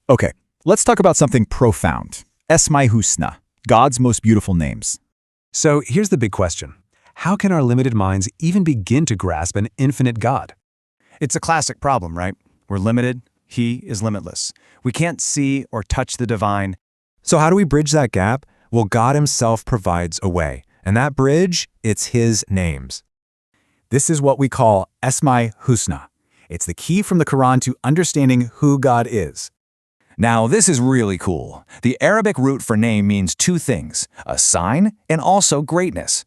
Okay, let's talk about something profound. Esma-i Hüsna, God's most beautiful names. So here's the big question. How can our limited minds even begin to grasp an infinite God? It's a classic problem, right? We're limited. He is limitless. We can't see or touch the divine. So how do we bridge that gap? Well, God himself provides a way. And that bridge, it's his names. This is what we call Esma-i Hüsna. It's the key from the Quran to understanding who God is. Now, this is really cool. The Arabic root for name means two things, a sign and also greatness.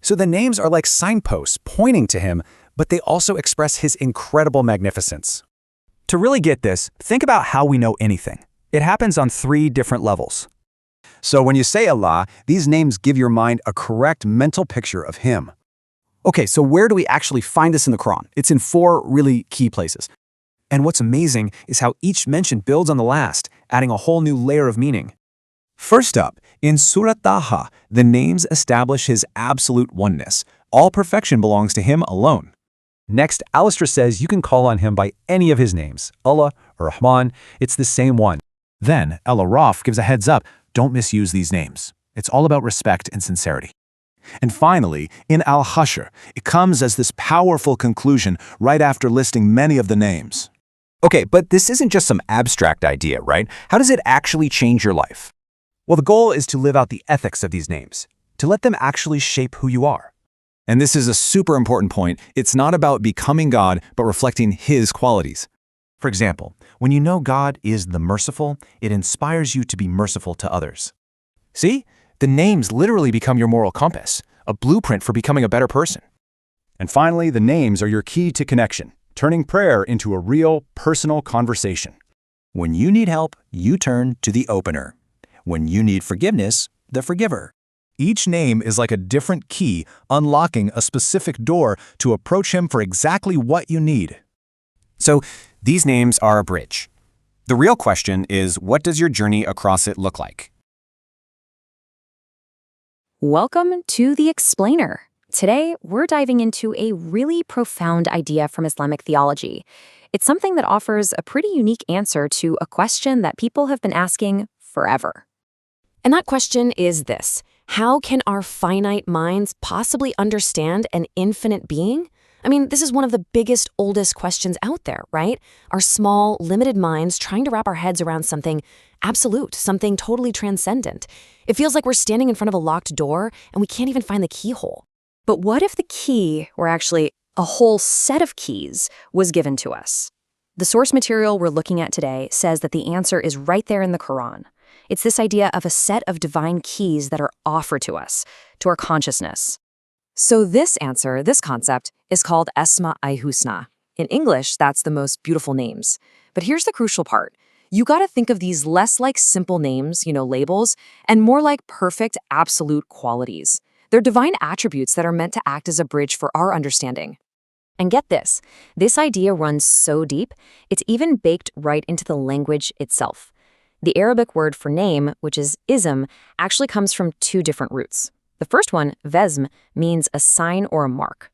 So the names are like signposts pointing to him, but they also express his incredible magnificence. To really get this, think about how we know anything. It happens on 3 different levels. So when you say Allah, these names give your mind a correct mental picture of him. Okay, so where do we actually find this in the Quran? It's in 4 really key places. And what's amazing is how each mention builds on the last, adding a whole new layer of meaning. First up, in Surah Taha, the names establish his absolute oneness. All perfection belongs to him alone. Next, Alistair says you can call on him by any of his names, Allah or Rahman, it's the same one. Then, El-Araf gives a heads up, don't misuse these names. It's all about respect and sincerity. And finally, in Al-Hashr, it comes as this powerful conclusion right after listing many of the names. Okay, but this isn't just some abstract idea, right? How does it actually change your life? Well, the goal is to live out the ethics of these names, to let them actually shape who you are. And this is a super important point. It's not about becoming God, but reflecting his qualities. For example, when you know God is the merciful, it inspires you to be merciful to others. See? The names literally become your moral compass, a blueprint for becoming a better person. And finally, the names are your key to connection, turning prayer into a real, personal conversation. When you need help, you turn to the opener. When you need forgiveness, the forgiver. Each name is like a different key, unlocking a specific door to approach him for exactly what you need. So, these names are a bridge. The real question is, what does your journey across it look like? Welcome to The Explainer. Today, we're diving into a really profound idea from Islamic theology. It's something that offers a pretty unique answer to a question that people have been asking forever. And that question is this: how can our finite minds possibly understand an infinite being? I mean, this is one of the biggest, oldest questions out there, right? Our small, limited minds trying to wrap our heads around something absolute, something totally transcendent. It feels like we're standing in front of a locked door and we can't even find the keyhole. But what if the key were actually a whole set of keys was given to us? The source material we're looking at today says that the answer is right there in the Quran. It's this idea of a set of divine keys that are offered to us, to our consciousness. So this answer, this concept, is called Esma-i Hüsna. In English, that's the most beautiful names. But here's the crucial part. You gotta think of these less like simple names, labels, and more like perfect, absolute qualities. They're divine attributes that are meant to act as a bridge for our understanding. And get this idea runs so deep, it's even baked right into the language itself. The Arabic word for name, which is ism, actually comes from 2 different roots. The first one, vezm, means a sign or a mark.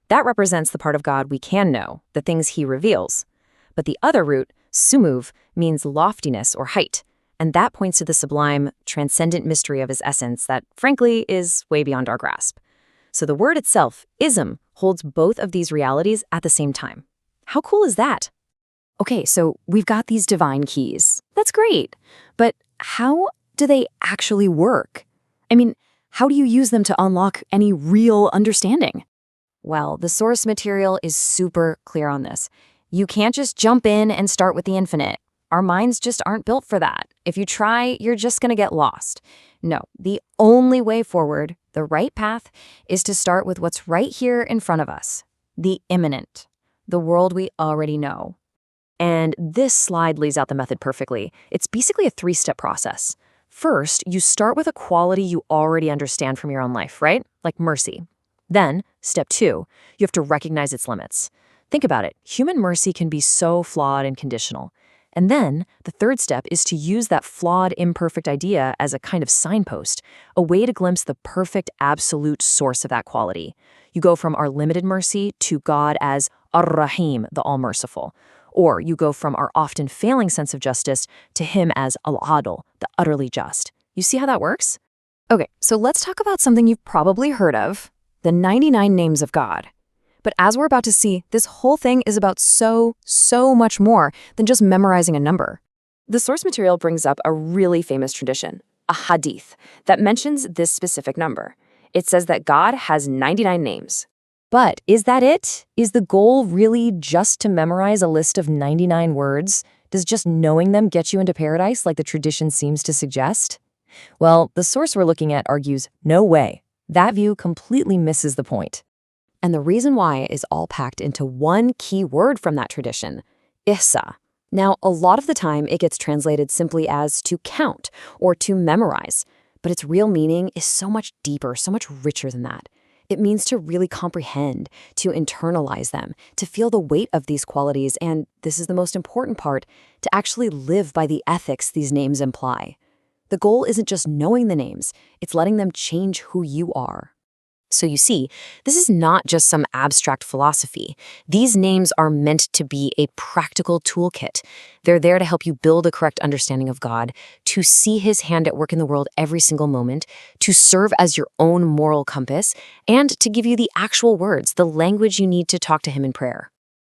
That represents the part of God we can know, the things he reveals. But the other root, sumuv, means loftiness or height, and that points to the sublime, transcendent mystery of his essence that, frankly, is way beyond our grasp. So the word itself, ism, holds both of these realities at the same time. How cool is that? Okay, so we've got these divine keys. That's great. But how do they actually work? I mean, how do you use them to unlock any real understanding? Well, the source material is super clear on this. You can't just jump in and start with the infinite. Our minds just aren't built for that. If you try, you're just going to get lost. No, the only way forward, the right path, is to start with what's right here in front of us, the imminent, the world we already know. And this slide lays out the method perfectly. It's basically a 3-step process. First, you start with a quality you already understand from your own life, right? Like mercy. Then, step 2, you have to recognize its limits. Think about it. Human mercy can be so flawed and conditional. And then, the 3rd step is to use that flawed, imperfect idea as a kind of signpost, a way to glimpse the perfect, absolute source of that quality. You go from our limited mercy to God as Ar-Rahim, the All-Merciful. Or you go from our often failing sense of justice to him as al-Adl, the utterly just. You see how that works? Okay, so let's talk about something you've probably heard of, the 99 names of God. But as we're about to see, this whole thing is about so much more than just memorizing a number. The source material brings up a really famous tradition, a hadith, that mentions this specific number. It says that God has 99 names. But is that it? Is the goal really just to memorize a list of 99 words? Does just knowing them get you into paradise like the tradition seems to suggest? Well, the source we're looking at argues no way. That view completely misses the point. And the reason why is all packed into one key word from that tradition, ihsa. Now, a lot of the time it gets translated simply as to count or to memorize, but its real meaning is so much deeper, so much richer than that. It means to really comprehend, to internalize them, to feel the weight of these qualities, and this is the most important part, to actually live by the ethics these names imply. The goal isn't just knowing the names, it's letting them change who you are. So you see, this is not just some abstract philosophy. These names are meant to be a practical toolkit. They're there to help you build a correct understanding of God, to see his hand at work in the world every single moment, to serve as your own moral compass, and to give you the actual words, the language you need to talk to him in prayer.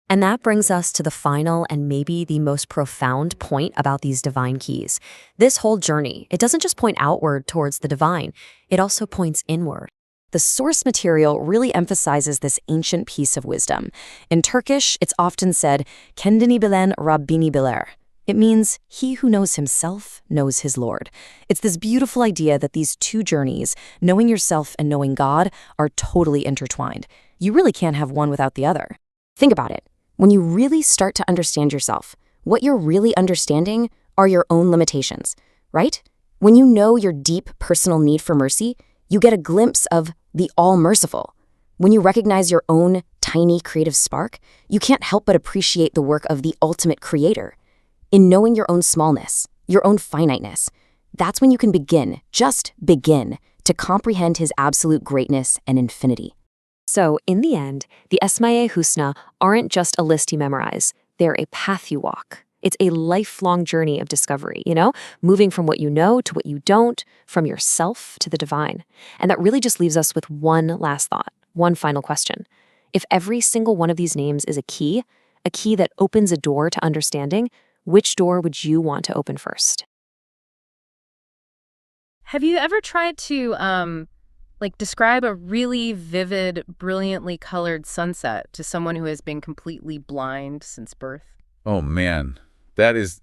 And that brings us to the final and maybe the most profound point about these divine keys. This whole journey, it doesn't just point outward towards the divine, it also points inward. The source material really emphasizes this ancient piece of wisdom. In Turkish, it's often said, "Kendini bilen Rabbini bilir." It means, he who knows himself knows his Lord. It's this beautiful idea that these two journeys, knowing yourself and knowing God, are totally intertwined. You really can't have one without the other. Think about it. When you really start to understand yourself, what you're really understanding are your own limitations, right? When you know your deep personal need for mercy, you get a glimpse of the all-merciful. When you recognize your own tiny creative spark, you can't help but appreciate the work of the ultimate creator. In knowing your own smallness, your own finiteness, that's when you can begin, just begin, to comprehend his absolute greatness and infinity. So, in the end, the Esma-i Hüsna aren't just a list you memorize, they're a path you walk. It's a lifelong journey of discovery, moving from what you know to what you don't, from yourself to the divine. And that really just leaves us with one last thought, one final question. If every single one of these names is a key that opens a door to understanding, which door would you want to open first? Have you ever tried to, describe a really vivid, brilliantly colored sunset to someone who has been completely blind since birth? Oh, man. That's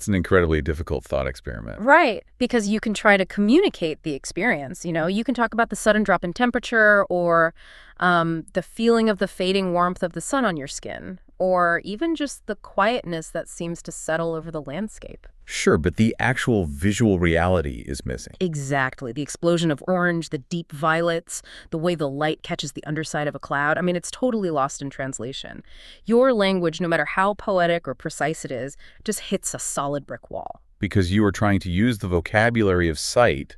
an incredibly difficult thought experiment. Right, because you can try to communicate the experience. You can talk about the sudden drop in temperature or the feeling of the fading warmth of the sun on your skin, or even just the quietness that seems to settle over the landscape. Sure, but the actual visual reality is missing. Exactly. The explosion of orange, the deep violets, the way the light catches the underside of a cloud. I mean, it's totally lost in translation. Your language, no matter how poetic or precise it is, just hits a solid brick wall. Because you are trying to use the vocabulary of sight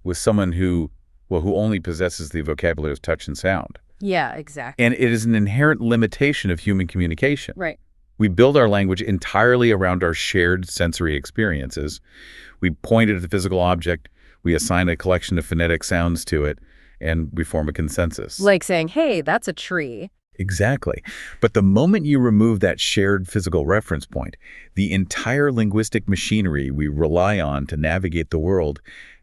with someone who only possesses the vocabulary of touch and sound. Yeah, exactly. And it is an inherent limitation of human communication. Right. We build our language entirely around our shared sensory experiences. We point at a physical object, we assign a collection of phonetic sounds to it, and we form a consensus. Like saying, hey, that's a tree. Exactly. But the moment you remove that shared physical reference point, the entire linguistic machinery we rely on to navigate the world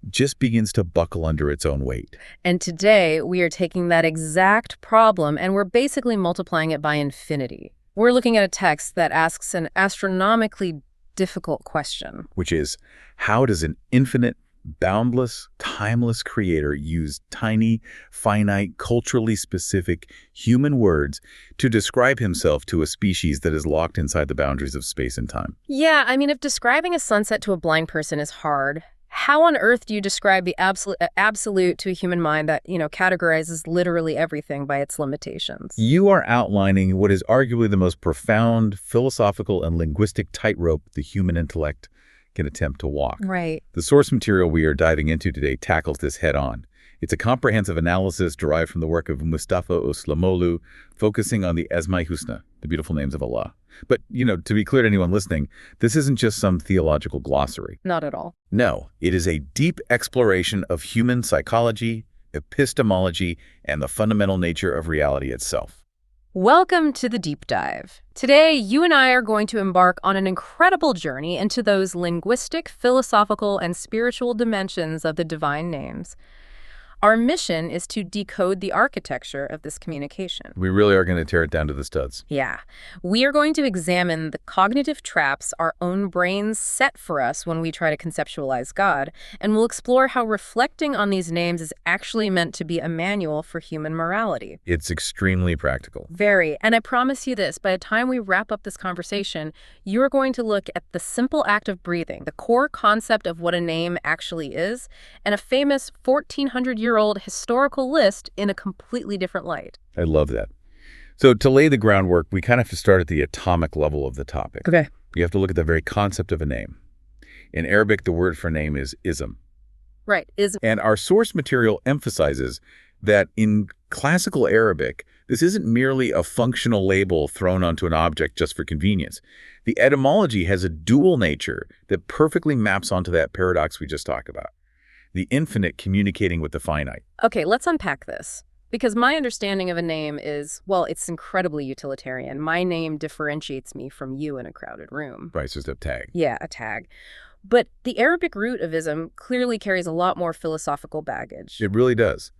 just begins to buckle under its own weight. And today, we are taking that exact problem and we're basically multiplying it by infinity. We're looking at a text that asks an astronomically difficult question. Which is, how does an infinite, boundless, timeless creator use tiny, finite, culturally specific human words to describe himself to a species that is locked inside the boundaries of space and time? Yeah, I mean, if describing a sunset to a blind person is hard, how on earth do you describe the absolute to a human mind that, categorizes literally everything by its limitations? You are outlining what is arguably the most profound philosophical and linguistic tightrope the human intellect can attempt to walk. Right. The source material we are diving into today tackles this head on. It's a comprehensive analysis derived from the work of Mustafa İslamoğlu, focusing on the Esma-i Hüsna, the beautiful names of Allah. But, to be clear to anyone listening, this isn't just some theological glossary. Not at all. No, it is a deep exploration of human psychology, epistemology, and the fundamental nature of reality itself. Welcome to the deep dive. Today, you and I are going to embark on an incredible journey into those linguistic, philosophical, and spiritual dimensions of the divine names. Our mission is to decode the architecture of this communication. We really are going to tear it down to the studs. Yeah. We are going to examine the cognitive traps our own brains set for us when we try to conceptualize God, and we'll explore how reflecting on these names is actually meant to be a manual for human morality. It's extremely practical. Very. And I promise you this, by the time we wrap up this conversation, you're going to look at the simple act of breathing, the core concept of what a name actually is, and a famous 1,400-year-old historical list in a completely different light. I love that. So to lay the groundwork, we kind of have to start at the atomic level of the topic. Okay. You have to look at the very concept of a name. In Arabic, the word for name is ism. Right. Ism. And our source material emphasizes that in classical Arabic, this isn't merely a functional label thrown onto an object just for convenience. The etymology has a dual nature that perfectly maps onto that paradox we just talked about. The infinite communicating with the finite. Okay, let's unpack this. Because my understanding of a name is, well, it's incredibly utilitarian. My name differentiates me from you in a crowded room. Right, it's just a tag. Yeah, a tag. But the Arabic root of ism clearly carries a lot more philosophical baggage. It really does.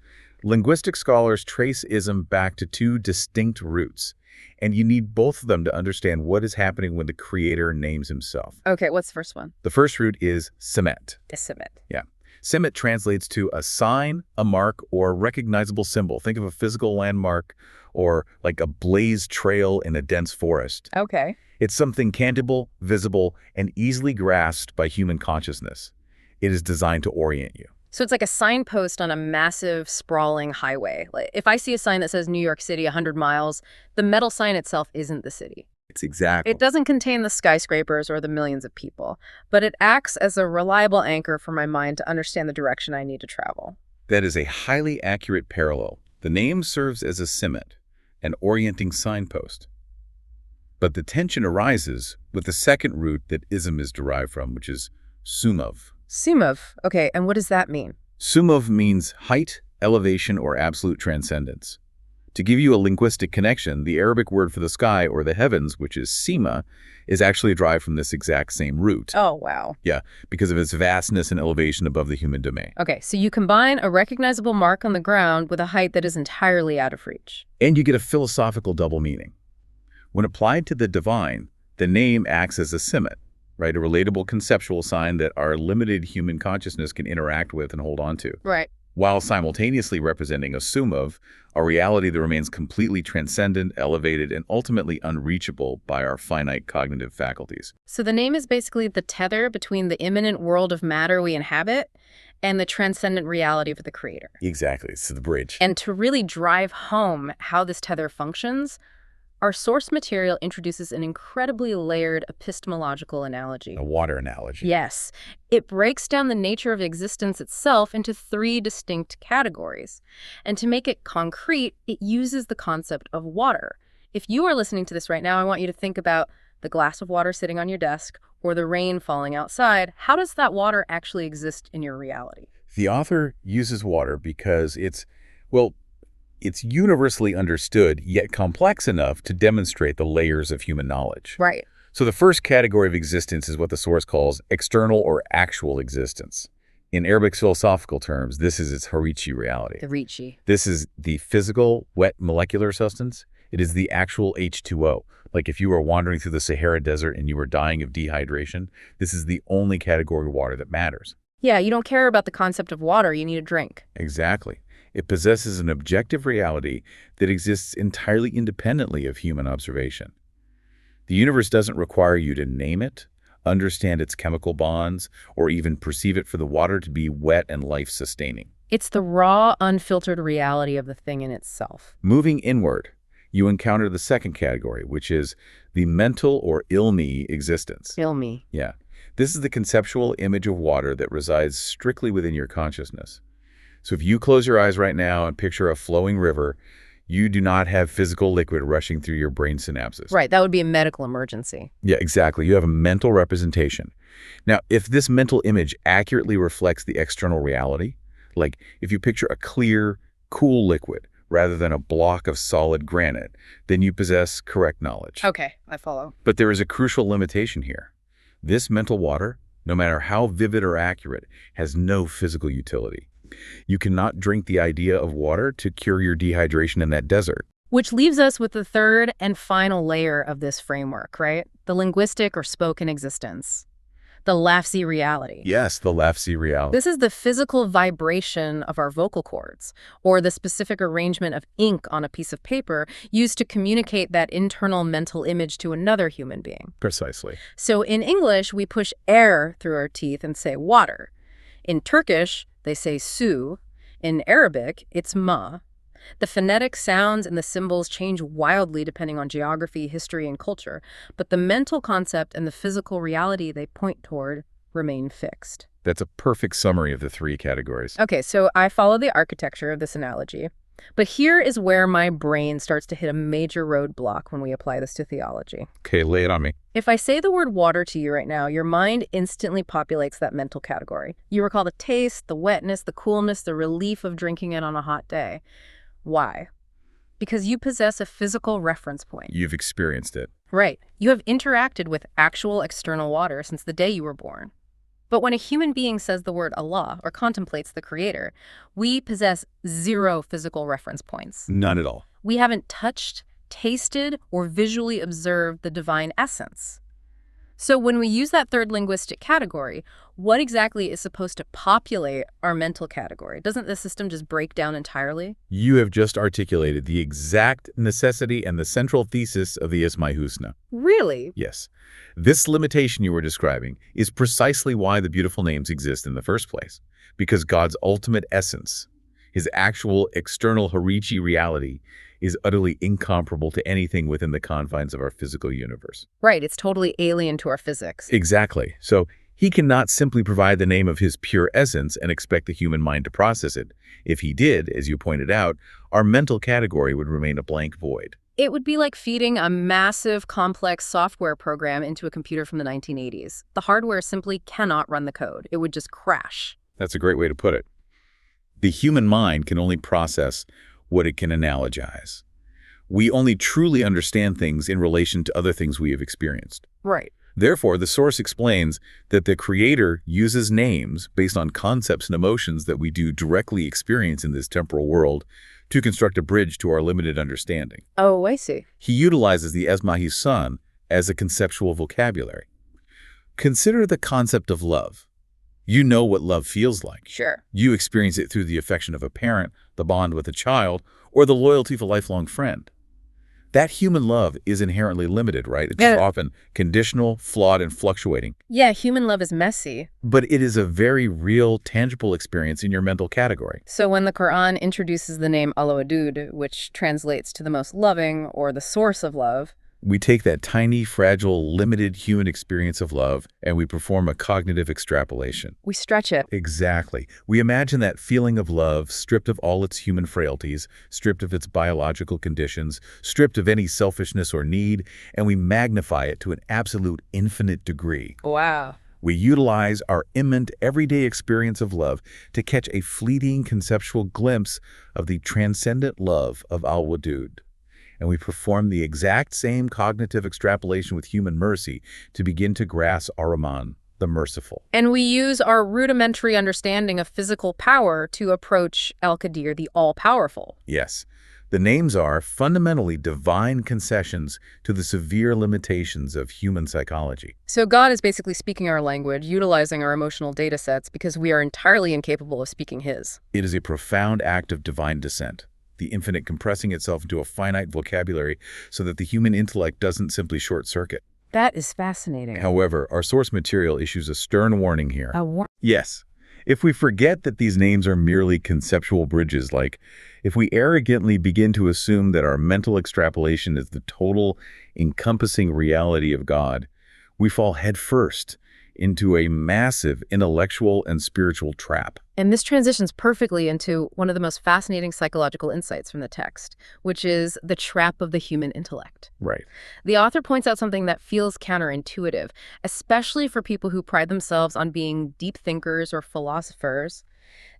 Linguistic scholars trace ism back to two distinct roots. And you need both of them to understand what is happening when the creator names himself. Okay, what's the first one? The first root is semet. Semet. Yeah. Semet translates to a sign, a mark, or a recognizable symbol. Think of a physical landmark or like a blazed trail in a dense forest. Okay. It's something tangible, visible, and easily grasped by human consciousness. It is designed to orient you. So it's like a signpost on a massive, sprawling highway. Like if I see a sign that says New York City 100 miles, the metal sign itself isn't the city. It's exactly. It doesn't contain the skyscrapers or the millions of people, but it acts as a reliable anchor for my mind to understand the direction I need to travel. That is a highly accurate parallel. The name serves as a semet, an orienting signpost. But the tension arises with the second root that ism is derived from, which is sumav. Sumav. Okay, and what does that mean? Sumav means height, elevation, or absolute transcendence. To give you a linguistic connection, the Arabic word for the sky or the heavens, which is sima, is actually derived from this exact same root. Oh, wow. Yeah, because of its vastness and elevation above the human domain. Okay, so you combine a recognizable mark on the ground with a height that is entirely out of reach. And you get a philosophical double meaning. When applied to the divine, the name acts as a semet, right? A relatable conceptual sign that our limited human consciousness can interact with and hold on to. Right. While simultaneously representing a sumav, a reality that remains completely transcendent, elevated, and ultimately unreachable by our finite cognitive faculties. So the name is basically the tether between the immanent world of matter we inhabit and the transcendent reality of the creator. Exactly. It's the bridge. And to really drive home how this tether functions, our source material introduces an incredibly layered epistemological analogy. A water analogy. Yes. It breaks down the nature of existence itself into three distinct categories. And to make it concrete, it uses the concept of water. If you are listening to this right now, I want you to think about the glass of water sitting on your desk or the rain falling outside. How does that water actually exist in your reality? The author uses water because it's universally understood, yet complex enough to demonstrate the layers of human knowledge. Right. So the first category of existence is what the source calls external or actual existence. In Arabic's philosophical terms, this is its harichi reality. The Ricci. This is the physical, wet molecular substance. It is the actual H2O. Like if you were wandering through the Sahara Desert and you were dying of dehydration, this is the only category of water that matters. Yeah, you don't care about the concept of water. You need a drink. Exactly. It possesses an objective reality that exists entirely independently of human observation. The universe doesn't require you to name it, understand its chemical bonds, or even perceive it for the water to be wet and life-sustaining. It's the raw, unfiltered reality of the thing in itself. Moving inward, you encounter the second category, which is the mental or ilmi existence. Ilmi. Yeah. This is the conceptual image of water that resides strictly within your consciousness. So if you close your eyes right now and picture a flowing river, you do not have physical liquid rushing through your brain synapses. Right, that would be a medical emergency. Yeah, exactly. You have a mental representation. Now, if this mental image accurately reflects the external reality, like if you picture a clear, cool liquid rather than a block of solid granite, then you possess correct knowledge. Okay, I follow. But there is a crucial limitation here. This mental water, no matter how vivid or accurate, has no physical utility. You cannot drink the idea of water to cure your dehydration in that desert. Which leaves us with the third and final layer of this framework, right? The linguistic or spoken existence. The lafzi reality. Yes, the lafzi reality. This is the physical vibration of our vocal cords, or the specific arrangement of ink on a piece of paper used to communicate that internal mental image to another human being. Precisely. So in English, we push air through our teeth and say water. In Turkish, they say su. In Arabic, it's ma. The phonetic sounds and the symbols change wildly depending on geography, history, and culture, but the mental concept and the physical reality they point toward remain fixed. That's a perfect summary of the three categories. Okay, so I follow the architecture of this analogy, but here is where my brain starts to hit a major roadblock when we apply this to theology. Okay, lay it on me. If I say the word water to you right now, your mind instantly populates that mental category. You recall the taste, the wetness, the coolness, the relief of drinking it on a hot day. Why? Because you possess a physical reference point. You've experienced it. Right. You have interacted with actual external water since the day you were born. But when a human being says the word Allah or contemplates the Creator, we possess zero physical reference points. None at all. We haven't touched, tasted, or visually observed the divine essence. So when we use that third linguistic category, what exactly is supposed to populate our mental category? Doesn't the system just break down entirely? You have just articulated the exact necessity and the central thesis of the Esma-i Hüsna. Really? Yes. This limitation you were describing is precisely why the beautiful names exist in the first place. Because God's ultimate essence, his actual external Harichi reality, is utterly incomparable to anything within the confines of our physical universe. Right, it's totally alien to our physics. Exactly. So he cannot simply provide the name of his pure essence and expect the human mind to process it. If he did, as you pointed out, our mental category would remain a blank void. It would be like feeding a massive, complex software program into a computer from the 1980s. The hardware simply cannot run the code. It would just crash. That's a great way to put it. The human mind can only process what it can analogize. We only truly understand things in relation to other things we have experienced. Right. Therefore, the source explains that the Creator uses names based on concepts and emotions that we do directly experience in this temporal world to construct a bridge to our limited understanding. Oh, I see. He utilizes the Esma-i Hüsna as a conceptual vocabulary. Consider the concept of love. You know what love feels like. Sure. You experience it through the affection of a parent, the bond with a child, or the loyalty of a lifelong friend. That human love is inherently limited, right? It's often conditional, flawed, and fluctuating. Yeah, human love is messy. But it is a very real, tangible experience in your mental category. So when the Quran introduces the name Al-Wadud, which translates to the most loving or the source of love, we take that tiny, fragile, limited human experience of love and we perform a cognitive extrapolation. we stretch it. Exactly. We imagine that feeling of love stripped of all its human frailties, stripped of its biological conditions, stripped of any selfishness or need, and we magnify it to an absolute infinite degree. Wow. We utilize our imminent, everyday experience of love to catch a fleeting conceptual glimpse of the transcendent love of Al-Wadud. And we perform the exact same cognitive extrapolation with human mercy to begin to grasp Ar-Rahman, the merciful. And we use our rudimentary understanding of physical power to approach Al-Qadir, the all-powerful. Yes, the names are fundamentally divine concessions to the severe limitations of human psychology. So God is basically speaking our language, utilizing our emotional data sets because we are entirely incapable of speaking his. It is a profound act of divine descent, the infinite compressing itself into a finite vocabulary so that the human intellect doesn't simply short-circuit. That is fascinating. However, our source material issues a stern warning here. Yes. If we forget that these names are merely conceptual bridges, like if we arrogantly begin to assume that our mental extrapolation is the total, encompassing reality of God, we fall headfirst into a massive intellectual and spiritual trap. And this transitions perfectly into one of the most fascinating psychological insights from the text, which is the trap of the human intellect. Right. The author points out something that feels counterintuitive, especially for people who pride themselves on being deep thinkers or philosophers.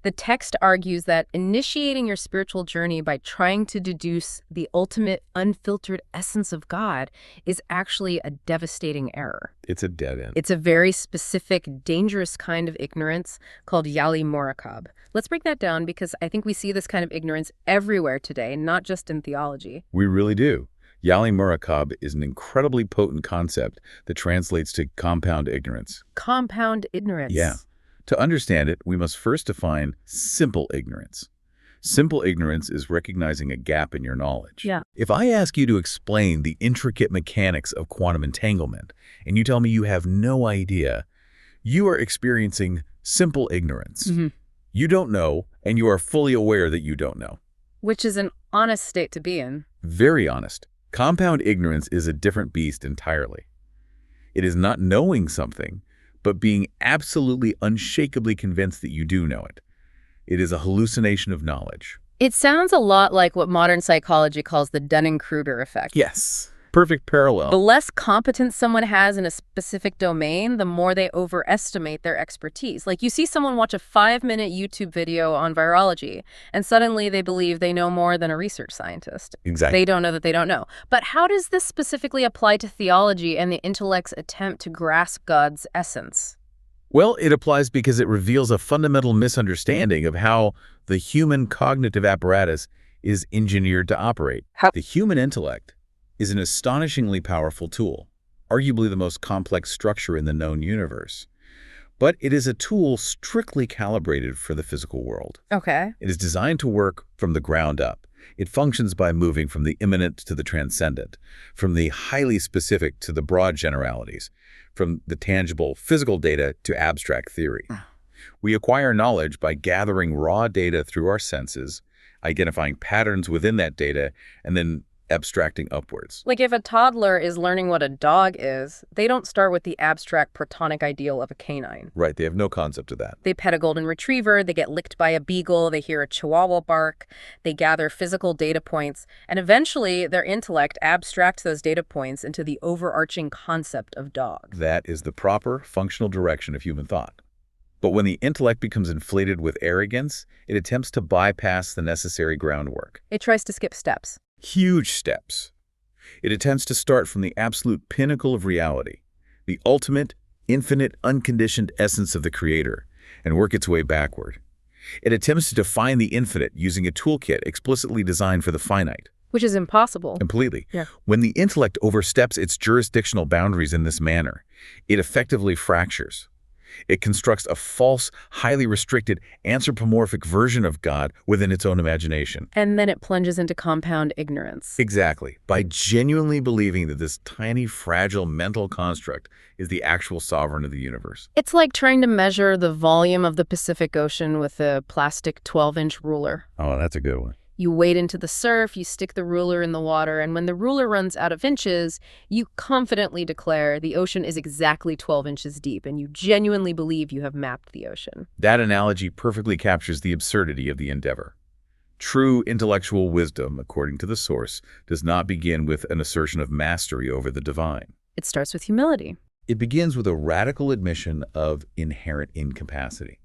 The text argues that initiating your spiritual journey by trying to deduce the ultimate unfiltered essence of God is actually a devastating error. It's a dead end. It's a very specific, dangerous kind of ignorance called Yali Murekkep. Let's break that down because I think we see this kind of ignorance everywhere today, not just in theology. We really do. Yali Murekkep is an incredibly potent concept that translates to compound ignorance. Compound ignorance. Yeah. To understand it, we must first define simple ignorance. Simple ignorance is recognizing a gap in your knowledge. Yeah. If I ask you to explain the intricate mechanics of quantum entanglement, and you tell me you have no idea, you are experiencing simple ignorance. Mm-hmm. You don't know, and you are fully aware that you don't know. Which is an honest state to be in. Very honest. Compound ignorance is a different beast entirely. It is not knowing something, but being absolutely unshakably convinced that you do know it. It is a hallucination of knowledge. It sounds a lot like what modern psychology calls the Dunning-Kruger effect. Yes. Perfect parallel. The less competence someone has in a specific domain, the more they overestimate their expertise. Like you see someone watch a 5-minute YouTube video on virology, and suddenly they believe they know more than a research scientist. Exactly. They don't know that they don't know. But how does this specifically apply to theology and the intellect's attempt to grasp God's essence? Well, it applies because it reveals a fundamental misunderstanding of how the human cognitive apparatus is engineered to operate. The human intellect is an astonishingly powerful tool, arguably the most complex structure in the known universe. But it is a tool strictly calibrated for the physical world. Okay. It is designed to work from the ground up. It functions by moving from the imminent to the transcendent, from the highly specific to the broad generalities, from the tangible physical data to abstract theory. We acquire knowledge by gathering raw data through our senses, identifying patterns within that data, and then abstracting upwards. Like if a toddler is learning what a dog is, they don't start with the abstract Platonic ideal of a canine. Right, they have no concept of that. They pet a golden retriever, they get licked by a beagle, they hear a chihuahua bark, they gather physical data points, and eventually their intellect abstracts those data points into the overarching concept of dog. That is the proper functional direction of human thought. But when the intellect becomes inflated with arrogance, it attempts to bypass the necessary groundwork. It tries to skip steps. Huge steps. It attempts to start from the absolute pinnacle of reality, the ultimate, infinite, unconditioned essence of the Creator, and work its way backward. It attempts to define the infinite using a toolkit explicitly designed for the finite. Which is impossible. Completely. Yeah. When the intellect oversteps its jurisdictional boundaries in this manner, it effectively fractures. It constructs a false, highly restricted, anthropomorphic version of God within its own imagination. And then it plunges into compound ignorance. Exactly. By genuinely believing that this tiny, fragile mental construct is the actual sovereign of the universe. It's like trying to measure the volume of the Pacific Ocean with a plastic 12-inch ruler. Oh, that's a good one. You wade into the surf, you stick the ruler in the water, and when the ruler runs out of inches, you confidently declare the ocean is exactly 12 inches deep, and you genuinely believe you have mapped the ocean. That analogy perfectly captures the absurdity of the endeavor. True intellectual wisdom, according to the source, does not begin with an assertion of mastery over the divine. It starts with humility. It begins with a radical admission of inherent incapacity.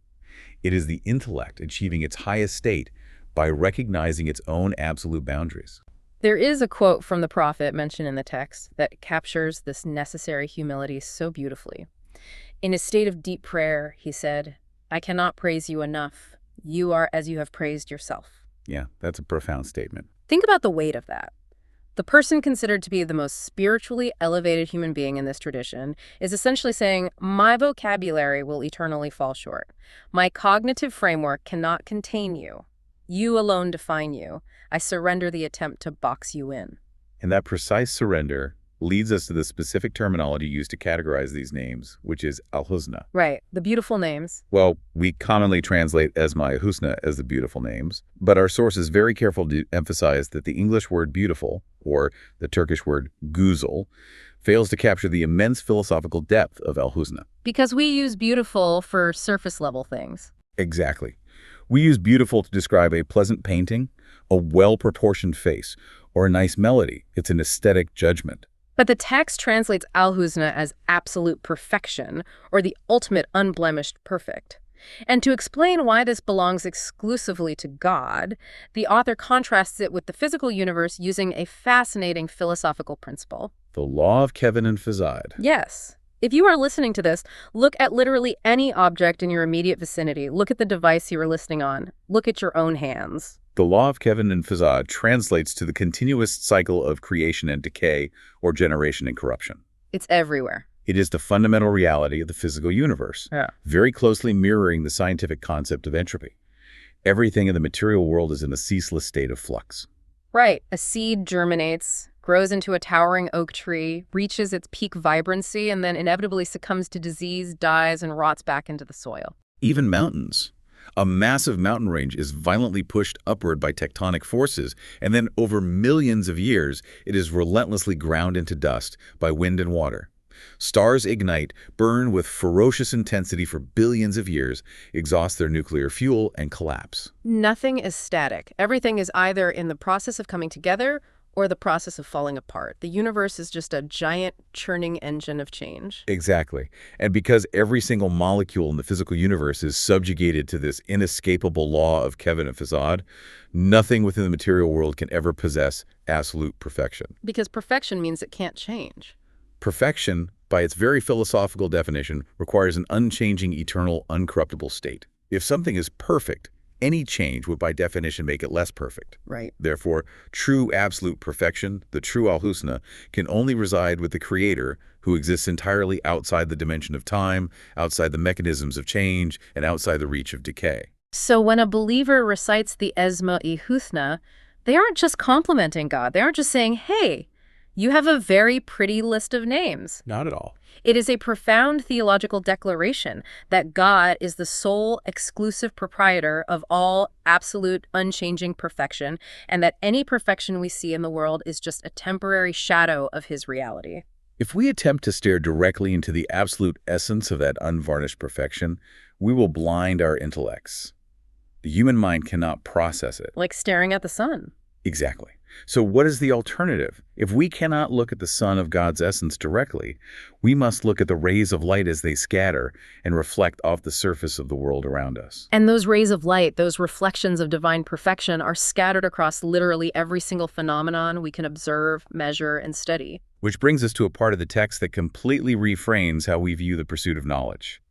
It is the intellect achieving its highest state by recognizing its own absolute boundaries. There is a quote from the prophet mentioned in the text that captures this necessary humility so beautifully. In a state of deep prayer, he said, "I cannot praise you enough. You are as you have praised yourself." Yeah, that's a profound statement. Think about the weight of that. The person considered to be the most spiritually elevated human being in this tradition is essentially saying, my vocabulary will eternally fall short. My cognitive framework cannot contain you. You alone define you. I surrender the attempt to box you in. And that precise surrender leads us to the specific terminology used to categorize these names, which is Al-Hüsna. Right, the beautiful names. Well, we commonly translate Esma-i Hüsna as the beautiful names, but our source is very careful to emphasize that the English word beautiful, or the Turkish word güzel, fails to capture the immense philosophical depth of Al-Hüsna. Because we use beautiful for surface-level things. Exactly. We use beautiful to describe a pleasant painting, a well-proportioned face, or a nice melody. It's an aesthetic judgment. But the text translates Al-Hüsna as absolute perfection, or the ultimate unblemished perfect. And to explain why this belongs exclusively to God, the author contrasts it with the physical universe using a fascinating philosophical principle. The law of Kevin and Fazad. Yes. If you are listening to this, look at literally any object in your immediate vicinity. Look at the device you are listening on. Look at your own hands. The law of Kevin and Fazad translates to the continuous cycle of creation and decay, or generation and corruption. It's everywhere. It is the fundamental reality of the physical universe, very closely mirroring the scientific concept of entropy. Everything in the material world is in a ceaseless state of flux. Right. A seed germinates, grows into a towering oak tree, reaches its peak vibrancy, and then inevitably succumbs to disease, dies, and rots back into the soil. Even mountains. A massive mountain range is violently pushed upward by tectonic forces, and then over millions of years, it is relentlessly ground into dust by wind and water. Stars ignite, burn with ferocious intensity for billions of years, exhaust their nuclear fuel, and collapse. Nothing is static. Everything is either in the process of coming together or the process of falling apart. The universe is just a giant churning engine of change. Exactly. And because every single molecule in the physical universe is subjugated to this inescapable law of Kevin and Fazad, nothing within the material world can ever possess absolute perfection. Because perfection means it can't change. Perfection, by its very philosophical definition, requires an unchanging, eternal, uncorruptible state. If something is perfect, any change would by definition make it less perfect. Right. Therefore, true absolute perfection, the true Al-Hüsna, can only reside with the Creator, who exists entirely outside the dimension of time, outside the mechanisms of change, and outside the reach of decay. So when a believer recites the Esma-i Hüsna, they aren't just complimenting God. They aren't just saying, hey, you have a very pretty list of names. Not at all. It is a profound theological declaration that God is the sole exclusive proprietor of all absolute unchanging perfection, and that any perfection we see in the world is just a temporary shadow of his reality. If we attempt to stare directly into the absolute essence of that unvarnished perfection, we will blind our intellects. The human mind cannot process it. Like staring at the sun. Exactly. So what is the alternative? If we cannot look at the sun of God's essence directly, we must look at the rays of light as they scatter and reflect off the surface of the world around us. And those rays of light, those reflections of divine perfection, are scattered across literally every single phenomenon we can observe, measure, and study. Which brings us to a part of the text that completely reframes how we view the pursuit of knowledge.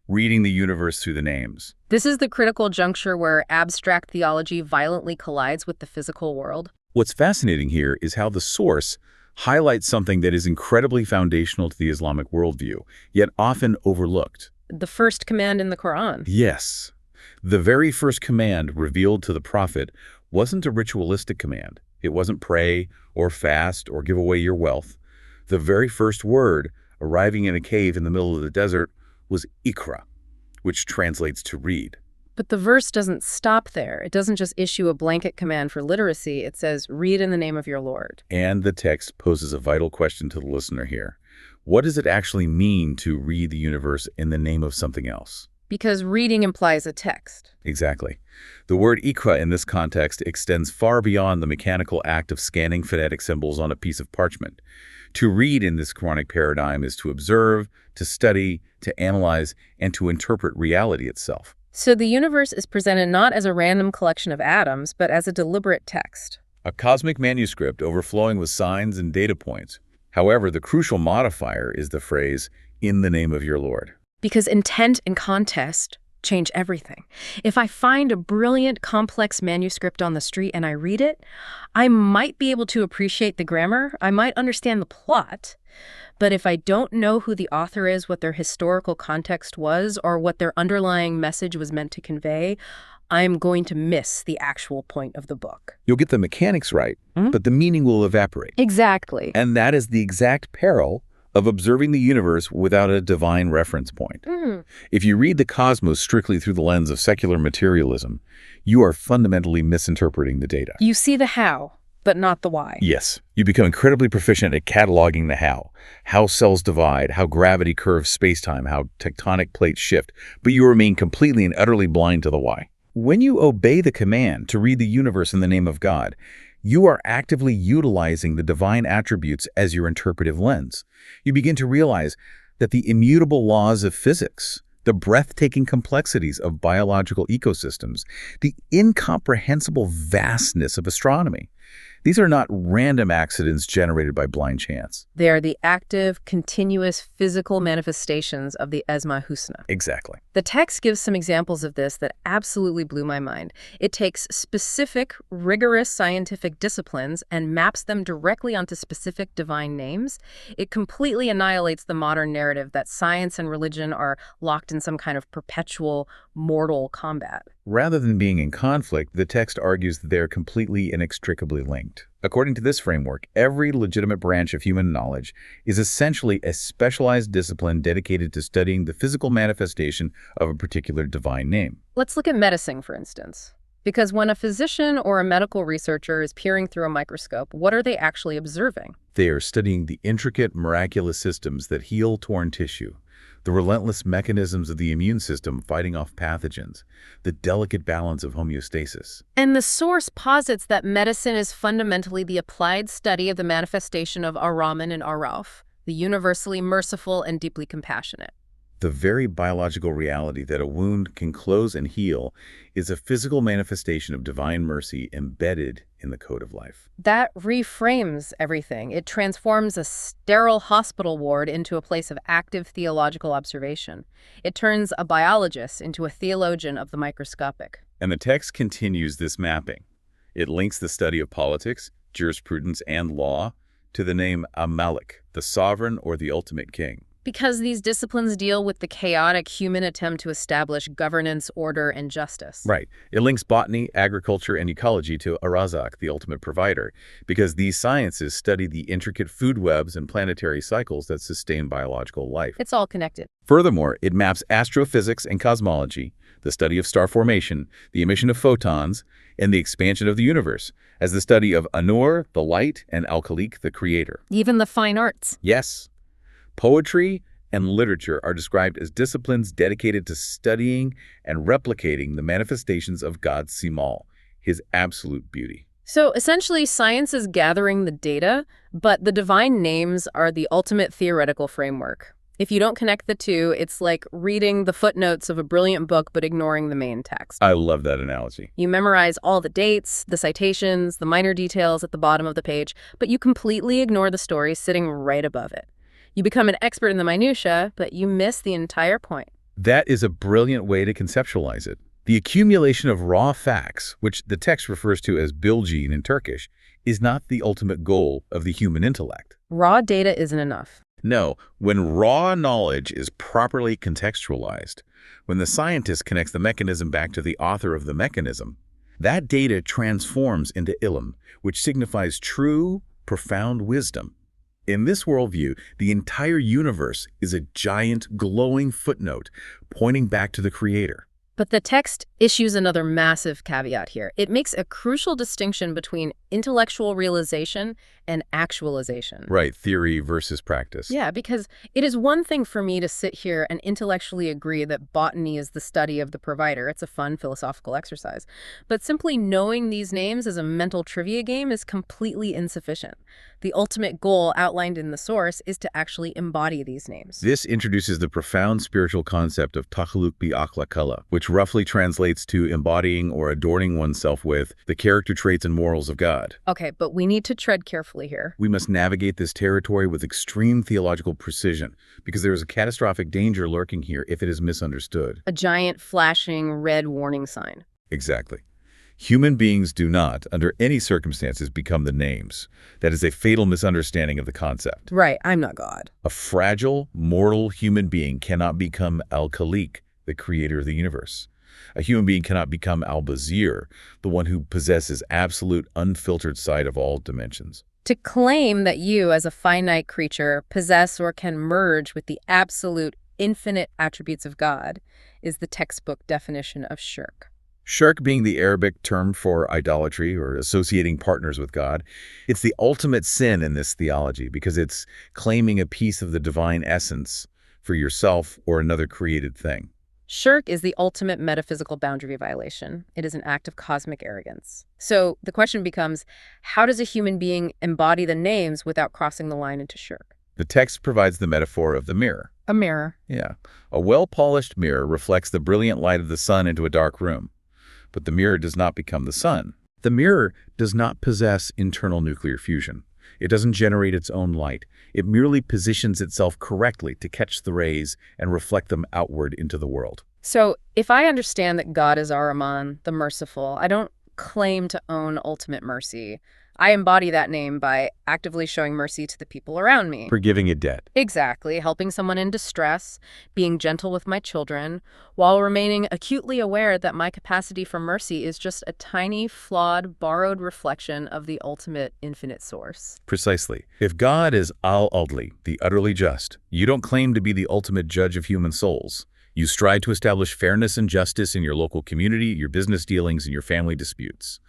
Reading the universe through the names. This is the critical juncture where abstract theology violently collides with the physical world. What's fascinating here is how the source highlights something that is incredibly foundational to the Islamic worldview, yet often overlooked. The first command in the Quran. Yes. The very first command revealed to the prophet wasn't a ritualistic command. It wasn't pray or fast or give away your wealth. The very first word, arriving in a cave in the middle of the desert, was Iqra, which translates to read. But the verse doesn't stop there. It doesn't just issue a blanket command for literacy. It says, read in the name of your Lord. And the text poses a vital question to the listener here. What does it actually mean to read the universe in the name of something else? Because reading implies a text. Exactly. The word Iqra in this context extends far beyond the mechanical act of scanning phonetic symbols on a piece of parchment. To read in this Quranic paradigm is to observe, to study, to analyze, and to interpret reality itself. So the universe is presented not as a random collection of atoms, but as a deliberate text. A cosmic manuscript overflowing with signs and data points. However, the crucial modifier is the phrase, in the name of your Lord. Because intent and context change everything. If I find a brilliant, complex manuscript on the street and I read it, I might be able to appreciate the grammar, I might understand the plot, but if I don't know who the author is, what their historical context was, or what their underlying message was meant to convey, I'm going to miss the actual point of the book. You'll get the mechanics right, but the meaning will evaporate. Exactly. And that is the exact peril of observing the universe without a divine reference point. If you read the cosmos strictly through the lens of secular materialism, you are fundamentally misinterpreting the data. You see the how. but not the why. Yes, you become incredibly proficient at cataloging the how cells divide, how gravity curves space-time, how tectonic plates shift, but you remain completely and utterly blind to the why. When you obey the command to read the universe in the name of God, you are actively utilizing the divine attributes as your interpretive lens. You begin to realize that the immutable laws of physics, the breathtaking complexities of biological ecosystems, the incomprehensible vastness of astronomy, these are not random accidents generated by blind chance. They are the active, continuous physical manifestations of the Esma-i Hüsna. Exactly. The text gives some examples of this that absolutely blew my mind. It takes specific, rigorous scientific disciplines and maps them directly onto specific divine names. It completely annihilates the modern narrative that science and religion are locked in some kind of perpetual, mortal combat. Rather than being in conflict, the text argues that they are completely inextricably linked. According to this framework, every legitimate branch of human knowledge is essentially a specialized discipline dedicated to studying the physical manifestation of a particular divine name. Let's look at medicine, for instance. Because when a physician or a medical researcher is peering through a microscope, what are they actually observing? They are studying the intricate, miraculous systems that heal torn tissue, the relentless mechanisms of the immune system fighting off pathogens, the delicate balance of homeostasis. And the source posits that medicine is fundamentally the applied study of the manifestation of Ar-Rahman and Ar-Rauf, the universally merciful and deeply compassionate. The very biological reality that a wound can close and heal is a physical manifestation of divine mercy embedded in the code of life. That reframes everything. It transforms a sterile hospital ward into a place of active theological observation. It turns a biologist into a theologian of the microscopic. And the text continues this mapping. It links the study of politics, jurisprudence, and law to the name Al-Malik, the sovereign or the ultimate king. Because these disciplines deal with the chaotic human attempt to establish governance, order, and justice. Right. It links botany, agriculture, and ecology to Ar-Razzaq, the ultimate provider, because these sciences study the intricate food webs and planetary cycles that sustain biological life. It's all connected. Furthermore, it maps astrophysics and cosmology, the study of star formation, the emission of photons, and the expansion of the universe, as the study of Anur, the light, and Al-Khaliq, the creator. Even the fine arts. Yes. Poetry and literature are described as disciplines dedicated to studying and replicating the manifestations of God's Simal, his absolute beauty. So essentially, science is gathering the data, but the divine names are the ultimate theoretical framework. If you don't connect the two, it's like reading the footnotes of a brilliant book but ignoring the main text. I love that analogy. You memorize all the dates, the citations, the minor details at the bottom of the page, but you completely ignore the story sitting right above it. You become an expert in the minutiae, but you miss the entire point. That is a brilliant way to conceptualize it. The accumulation of raw facts, which the text refers to as bilgin in Turkish, is not the ultimate goal of the human intellect. Raw data isn't enough. No, when raw knowledge is properly contextualized, when the scientist connects the mechanism back to the author of the mechanism, that data transforms into ilm, which signifies true, profound wisdom. In this worldview, the entire universe is a giant, glowing footnote pointing back to the Creator. But the text issues another massive caveat here. It makes a crucial distinction between intellectual realization and actualization. Right, theory versus practice. Yeah, because it is one thing for me to sit here and intellectually agree that botany is the study of the provider. It's a fun philosophical exercise. But simply knowing these names as a mental trivia game is completely insufficient. The ultimate goal outlined in the source is to actually embody these names. This introduces the profound spiritual concept of Takalluqu bi-Akhlaqillah, which roughly translates to embodying or adorning oneself with the character traits and morals of God. Okay, but we need to tread carefully here. We must navigate this territory with extreme theological precision, because there is a catastrophic danger lurking here if it is misunderstood. A giant flashing red warning sign. Exactly. Human beings do not, under any circumstances, become the names. That is a fatal misunderstanding of the concept. Right, I'm not God. A fragile, mortal human being cannot become Al-Khaliq, the creator of the universe. A human being cannot become Al-Bazir, the one who possesses absolute, unfiltered sight of all dimensions. To claim that you, as a finite creature, possess or can merge with the absolute, infinite attributes of God is the textbook definition of shirk. Shirk being the Arabic term for idolatry or associating partners with God, it's the ultimate sin in this theology because it's claiming a piece of the divine essence for yourself or another created thing. Shirk is the ultimate metaphysical boundary violation. It is an act of cosmic arrogance. So the question becomes, how does a human being embody the names without crossing the line into shirk? The text provides the metaphor of the mirror. A mirror. Yeah. A well-polished mirror reflects the brilliant light of the sun into a dark room. But the mirror does not become the sun. The mirror does not possess internal nuclear fusion. It doesn't generate its own light. It merely positions itself correctly to catch the rays and reflect them outward into the world. So if I understand that God is Ar-Rahman, the merciful, I don't claim to own ultimate mercy. I embody that name by actively showing mercy to the people around me. Forgiving a debt. Exactly, helping someone in distress, being gentle with my children, while remaining acutely aware that my capacity for mercy is just a tiny, flawed, borrowed reflection of the ultimate infinite source. Precisely. If God is Al-Adli, the utterly just, you don't claim to be the ultimate judge of human souls. You strive to establish fairness and justice in your local community, your business dealings, and your family disputes.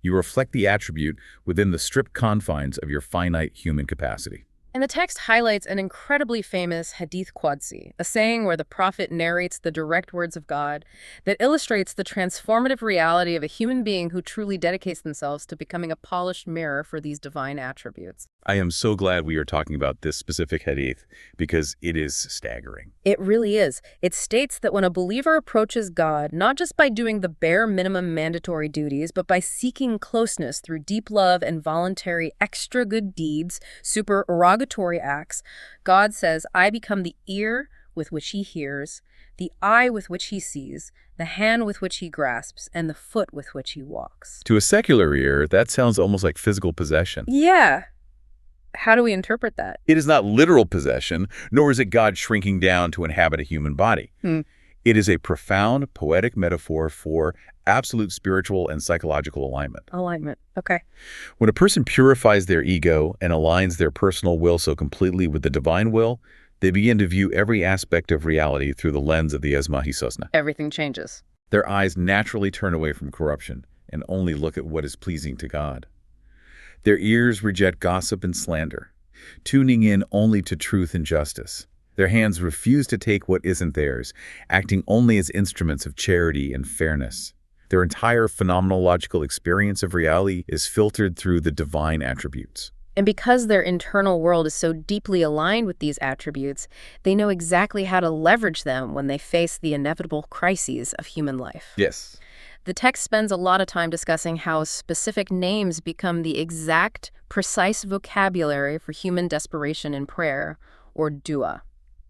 You reflect the attribute within the strict confines of your finite human capacity. And the text highlights an incredibly famous Hadith Qudsi, a saying where the prophet narrates the direct words of God that illustrates the transformative reality of a human being who truly dedicates themselves to becoming a polished mirror for these divine attributes. I am so glad we are talking about this specific hadith because it is staggering. It really is. It states that when a believer approaches God, not just by doing the bare minimum mandatory duties, but by seeking closeness through deep love and voluntary extra good deeds, supererogatory acts, God says, I become the ear with which he hears, the eye with which he sees, the hand with which he grasps, and the foot with which he walks. To a secular ear, that sounds almost like physical possession. Yeah. How do we interpret that? It is not literal possession, nor is it God shrinking down to inhabit a human body. It is a profound, poetic metaphor for absolute spiritual and psychological alignment. Alignment. Okay. When a person purifies their ego and aligns their personal will so completely with the divine will, they begin to view every aspect of reality through the lens of the Esma-i Hüsna. Everything changes. Their eyes naturally turn away from corruption and only look at what is pleasing to God. Their ears reject gossip and slander, tuning in only to truth and justice. Their hands refuse to take what isn't theirs, acting only as instruments of charity and fairness. Their entire phenomenological experience of reality is filtered through the divine attributes. And because their internal world is so deeply aligned with these attributes, they know exactly how to leverage them when they face the inevitable crises of human life. Yes. The text spends a lot of time discussing how specific names become the exact, precise vocabulary for human desperation in prayer, or dua.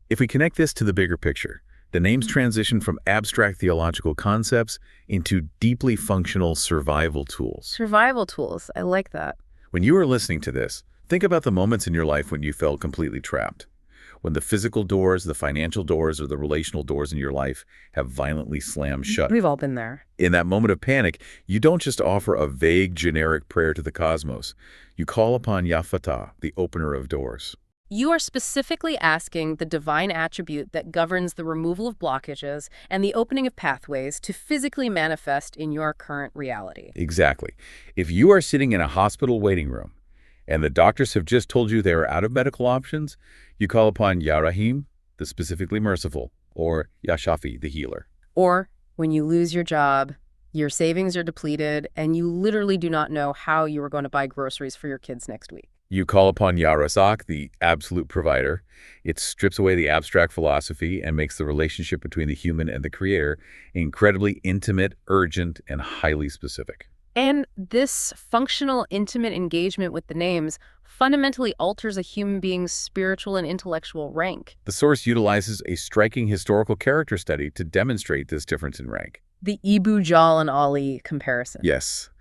If we connect this to the bigger picture, the names transition from abstract theological concepts into deeply functional survival tools. Survival tools. I like that. When you are listening to this, think about the moments in your life when you felt completely trapped. When the physical doors, the financial doors, or the relational doors in your life have violently slammed shut. We've all been there. In that moment of panic, you don't just offer a vague, generic prayer to the cosmos. You call upon Ya Fatah, the opener of doors. You are specifically asking the divine attribute that governs the removal of blockages and the opening of pathways to physically manifest in your current reality. Exactly. If you are sitting in a hospital waiting room and the doctors have just told you they are out of medical options, you call upon Ya Rahim, the specifically merciful, or Ya Shafi, the healer. Or when you lose your job, your savings are depleted, and you literally do not know how you are going to buy groceries for your kids next week. You call upon Ya Razak, the absolute provider. It strips away the abstract philosophy and makes the relationship between the human and the creator incredibly intimate, urgent, and highly specific. And this functional, intimate engagement with the names fundamentally alters a human being's spiritual and intellectual rank. The source utilizes a striking historical character study to demonstrate this difference in rank. The Abu Jahl and Ali comparison. Yes.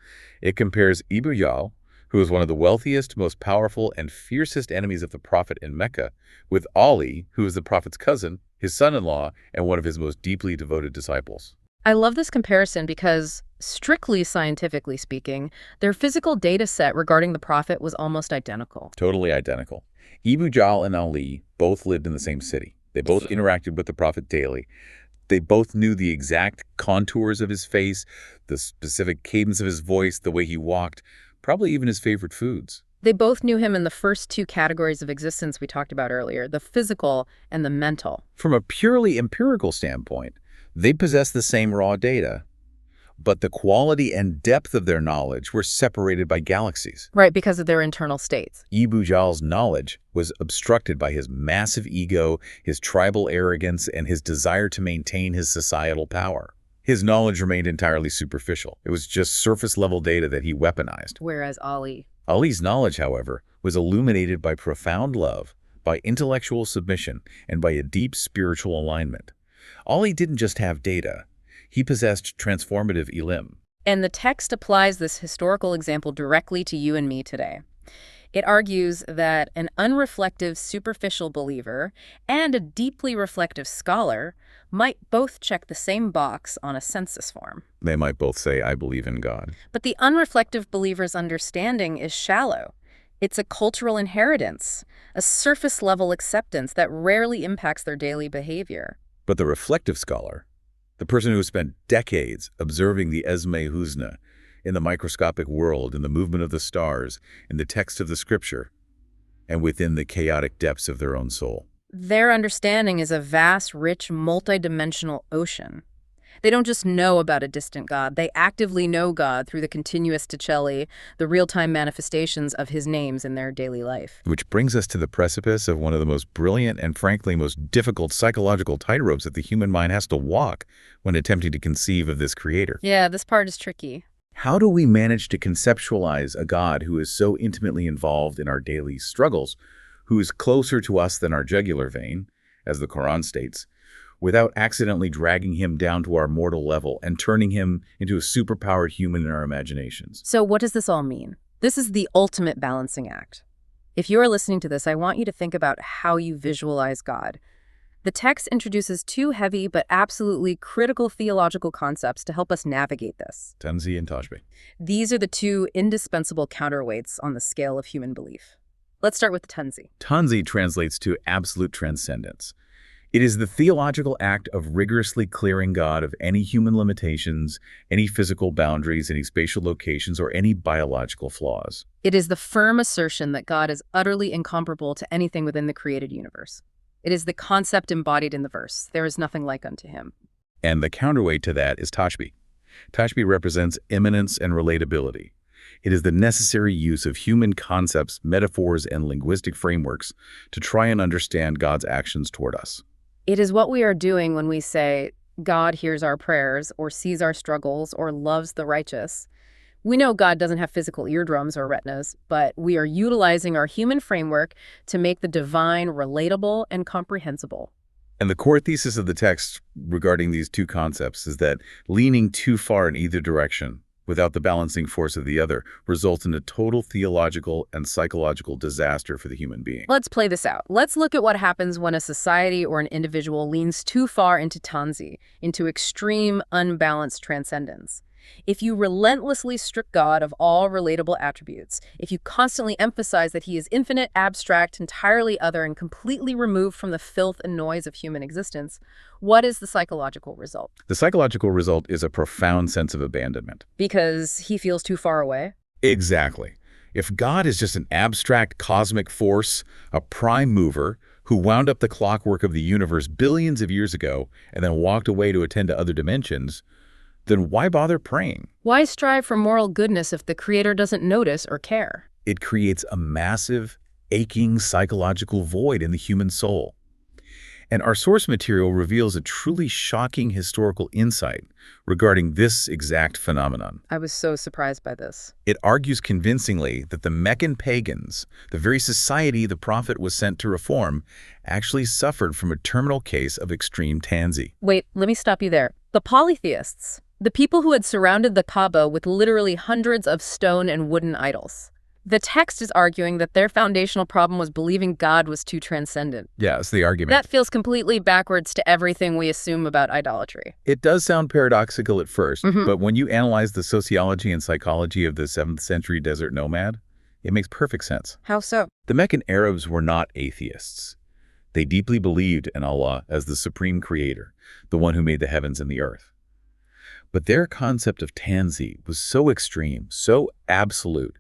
It compares Abu Jahl, who was one of the wealthiest, most powerful, and fiercest enemies of the Prophet in Mecca, with Ali, who was the Prophet's cousin, his son-in-law, and one of his most deeply devoted disciples. I love this comparison because, strictly scientifically speaking, their physical data set regarding the Prophet was almost identical. Totally identical. Abu Jahl and Ali both lived in the same city. They both interacted with the Prophet daily. They both knew the exact contours of his face, the specific cadence of his voice, the way he walked, probably even his favorite foods. They both knew him in the first two categories of existence we talked about earlier, the physical and the mental. From a purely empirical standpoint, they possessed the same raw data, but the quality and depth of their knowledge were separated by galaxies. Right, because of their internal states. Abu Jahl's knowledge was obstructed by his massive ego, his tribal arrogance, and his desire to maintain his societal power. His knowledge remained entirely superficial. It was just surface-level data that he weaponized. Whereas Ali's knowledge, however, was illuminated by profound love, by intellectual submission, and by a deep spiritual alignment. Ali didn't just have data. He possessed transformative ilim. And the text applies this historical example directly to you and me today. It argues that an unreflective, superficial believer and a deeply reflective scholar might both check the same box on a census form. They might both say, I believe in God. But the unreflective believer's understanding is shallow. It's a cultural inheritance, a surface-level acceptance that rarely impacts their daily behavior. But the reflective scholar, the person who spent decades observing the Esma-i Hüsna in the microscopic world, in the movement of the stars, in the text of the scripture, and within the chaotic depths of their own soul. Their understanding is a vast, rich, multidimensional ocean. They don't just know about a distant God. They actively know God through the continuous Takalluqu, the real-time manifestations of his names in their daily life. Which brings us to the precipice of one of the most brilliant and frankly most difficult psychological tightropes that the human mind has to walk when attempting to conceive of this creator. Yeah, this part is tricky. How do we manage to conceptualize a God who is so intimately involved in our daily struggles, who is closer to us than our jugular vein, as the Quran states, without accidentally dragging him down to our mortal level and turning him into a superpowered human in our imaginations? So what does this all mean? This is the ultimate balancing act. If you are listening to this, I want you to think about how you visualize God. The text introduces two heavy but absolutely critical theological concepts to help us navigate this. Tanzih and Tashbih. These are the two indispensable counterweights on the scale of human belief. Let's start with the Tanzih. Tanzih translates to absolute transcendence. It is the theological act of rigorously clearing God of any human limitations, any physical boundaries, any spatial locations, or any biological flaws. It is the firm assertion that God is utterly incomparable to anything within the created universe. It is the concept embodied in the verse, there is nothing like unto him. And the counterweight to that is Tashbih. Tashbih represents imminence and relatability. It is the necessary use of human concepts, metaphors, and linguistic frameworks to try and understand God's actions toward us. It is what we are doing when we say, God hears our prayers, or sees our struggles, or loves the righteous. We know God doesn't have physical eardrums or retinas, but we are utilizing our human framework to make the divine relatable and comprehensible. And the core thesis of the text regarding these two concepts is that leaning too far in either direction, without the balancing force of the other, results in a total theological and psychological disaster for the human being. Let's play this out. Let's look at what happens when a society or an individual leans too far into Tanzih, into extreme, unbalanced transcendence. If you relentlessly strip God of all relatable attributes, if you constantly emphasize that he is infinite, abstract, entirely other, and completely removed from the filth and noise of human existence, what is the psychological result? The psychological result is a profound sense of abandonment. Because he feels too far away? Exactly. If God is just an abstract cosmic force, a prime mover, who wound up the clockwork of the universe billions of years ago and then walked away to attend to other dimensions, then why bother praying? Why strive for moral goodness if the Creator doesn't notice or care? It creates a massive, aching psychological void in the human soul. And our source material reveals a truly shocking historical insight regarding this exact phenomenon. I was so surprised by this. It argues convincingly that the Meccan pagans, the very society the prophet was sent to reform, actually suffered from a terminal case of extreme Tanzih. Wait, let me stop you there. The polytheists, the people who had surrounded the Kaaba with literally hundreds of stone and wooden idols. The text is arguing that their foundational problem was believing God was too transcendent. Yeah, that's the argument. That feels completely backwards to everything we assume about idolatry. It does sound paradoxical at first, but when you analyze the sociology and psychology of the 7th century desert nomad, it makes perfect sense. How so? The Meccan Arabs were not atheists. They deeply believed in Allah as the supreme creator, the one who made the heavens and the earth. But their concept of Tanzih was so extreme, so absolute,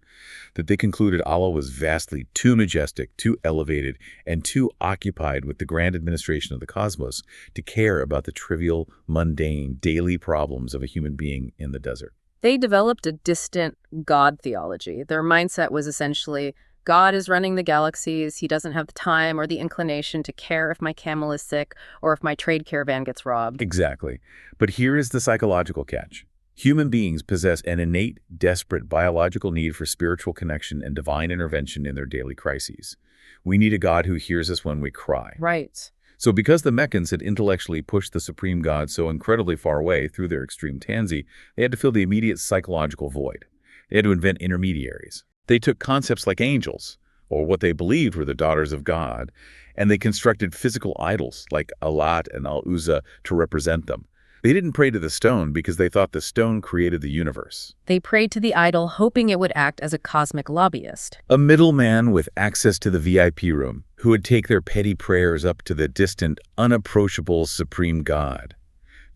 that they concluded Allah was vastly too majestic, too elevated, and too occupied with the grand administration of the cosmos to care about the trivial, mundane, daily problems of a human being in the desert. They developed a distant God theology. Their mindset was essentially, God is running the galaxies, he doesn't have the time or the inclination to care if my camel is sick or if my trade caravan gets robbed. Exactly. But here is the psychological catch. Human beings possess an innate, desperate biological need for spiritual connection and divine intervention in their daily crises. We need a God who hears us when we cry. Right. So because the Meccans had intellectually pushed the supreme God so incredibly far away through their extreme Tanzih, they had to fill the immediate psychological void. They had to invent intermediaries. They took concepts like angels, or what they believed were the daughters of God, and they constructed physical idols like Al-Lat and Al-Uzza to represent them. They didn't pray to the stone because they thought the stone created the universe. They prayed to the idol, hoping it would act as a cosmic lobbyist. A middleman with access to the VIP room who would take their petty prayers up to the distant, unapproachable supreme God.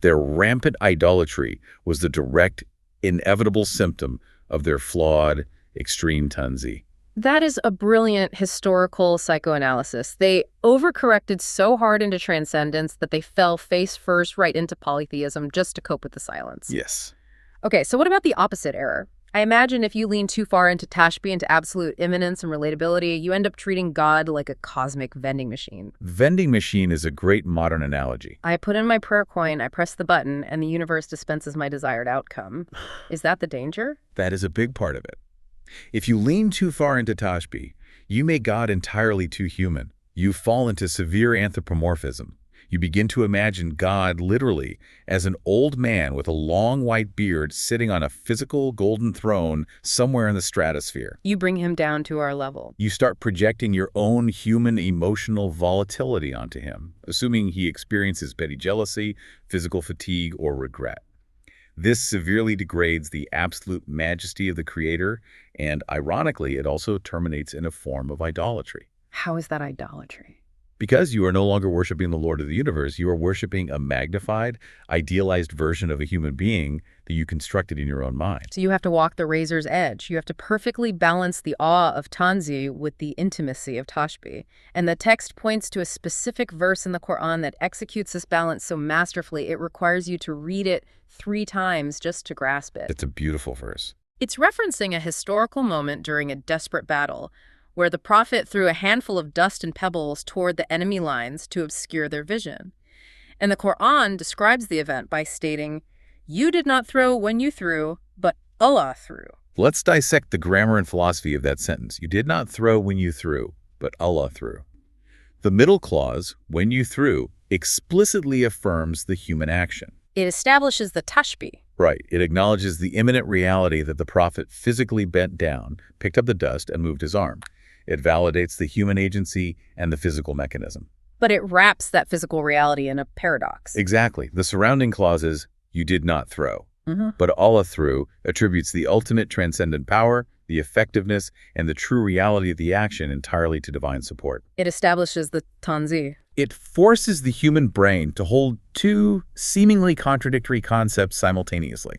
Their rampant idolatry was the direct, inevitable symptom of their flawed, extreme Tanzih. That is a brilliant historical psychoanalysis. They overcorrected so hard into transcendence that they fell face first right into polytheism just to cope with the silence. Yes. Okay, so what about the opposite error? I imagine if you lean too far into Tashbih, into absolute imminence and relatability, you end up treating God like a cosmic vending machine. Vending machine is a great modern analogy. I put in my prayer coin, I press the button, and the universe dispenses my desired outcome. Is that the danger? That is a big part of it. If you lean too far into Tashbih, you make God entirely too human. You fall into severe anthropomorphism. You begin to imagine God literally as an old man with a long white beard sitting on a physical golden throne somewhere in the stratosphere. You bring him down to our level. You start projecting your own human emotional volatility onto him, assuming he experiences petty jealousy, physical fatigue, or regret. This severely degrades the absolute majesty of the Creator, and ironically, it also terminates in a form of idolatry. How is that idolatry? Because you are no longer worshiping the Lord of the universe, you are worshiping a magnified, idealized version of a human being that you constructed in your own mind. So you have to walk the razor's edge. You have to perfectly balance the awe of Tanzih with the intimacy of Tashbih. And the text points to a specific verse in the Quran that executes this balance so masterfully, it requires you to read it 3 times just to grasp it. It's a beautiful verse. It's referencing a historical moment during a desperate battle where the prophet threw a handful of dust and pebbles toward the enemy lines to obscure their vision. And the Quran describes the event by stating, "You did not throw when you threw, but Allah threw." Let's dissect the grammar and philosophy of that sentence. You did not throw when you threw, but Allah threw. The middle clause, when you threw, explicitly affirms the human action. It establishes the Tashbih. Right. It acknowledges the imminent reality that the prophet physically bent down, picked up the dust, and moved his arm. It validates the human agency and the physical mechanism. But it wraps that physical reality in a paradox. Exactly. The surrounding clauses, you did not throw, but Allah threw, attributes the ultimate transcendent power, the effectiveness, and the true reality of the action entirely to divine support. It establishes the Tanzih. It forces the human brain to hold 2 seemingly contradictory concepts simultaneously.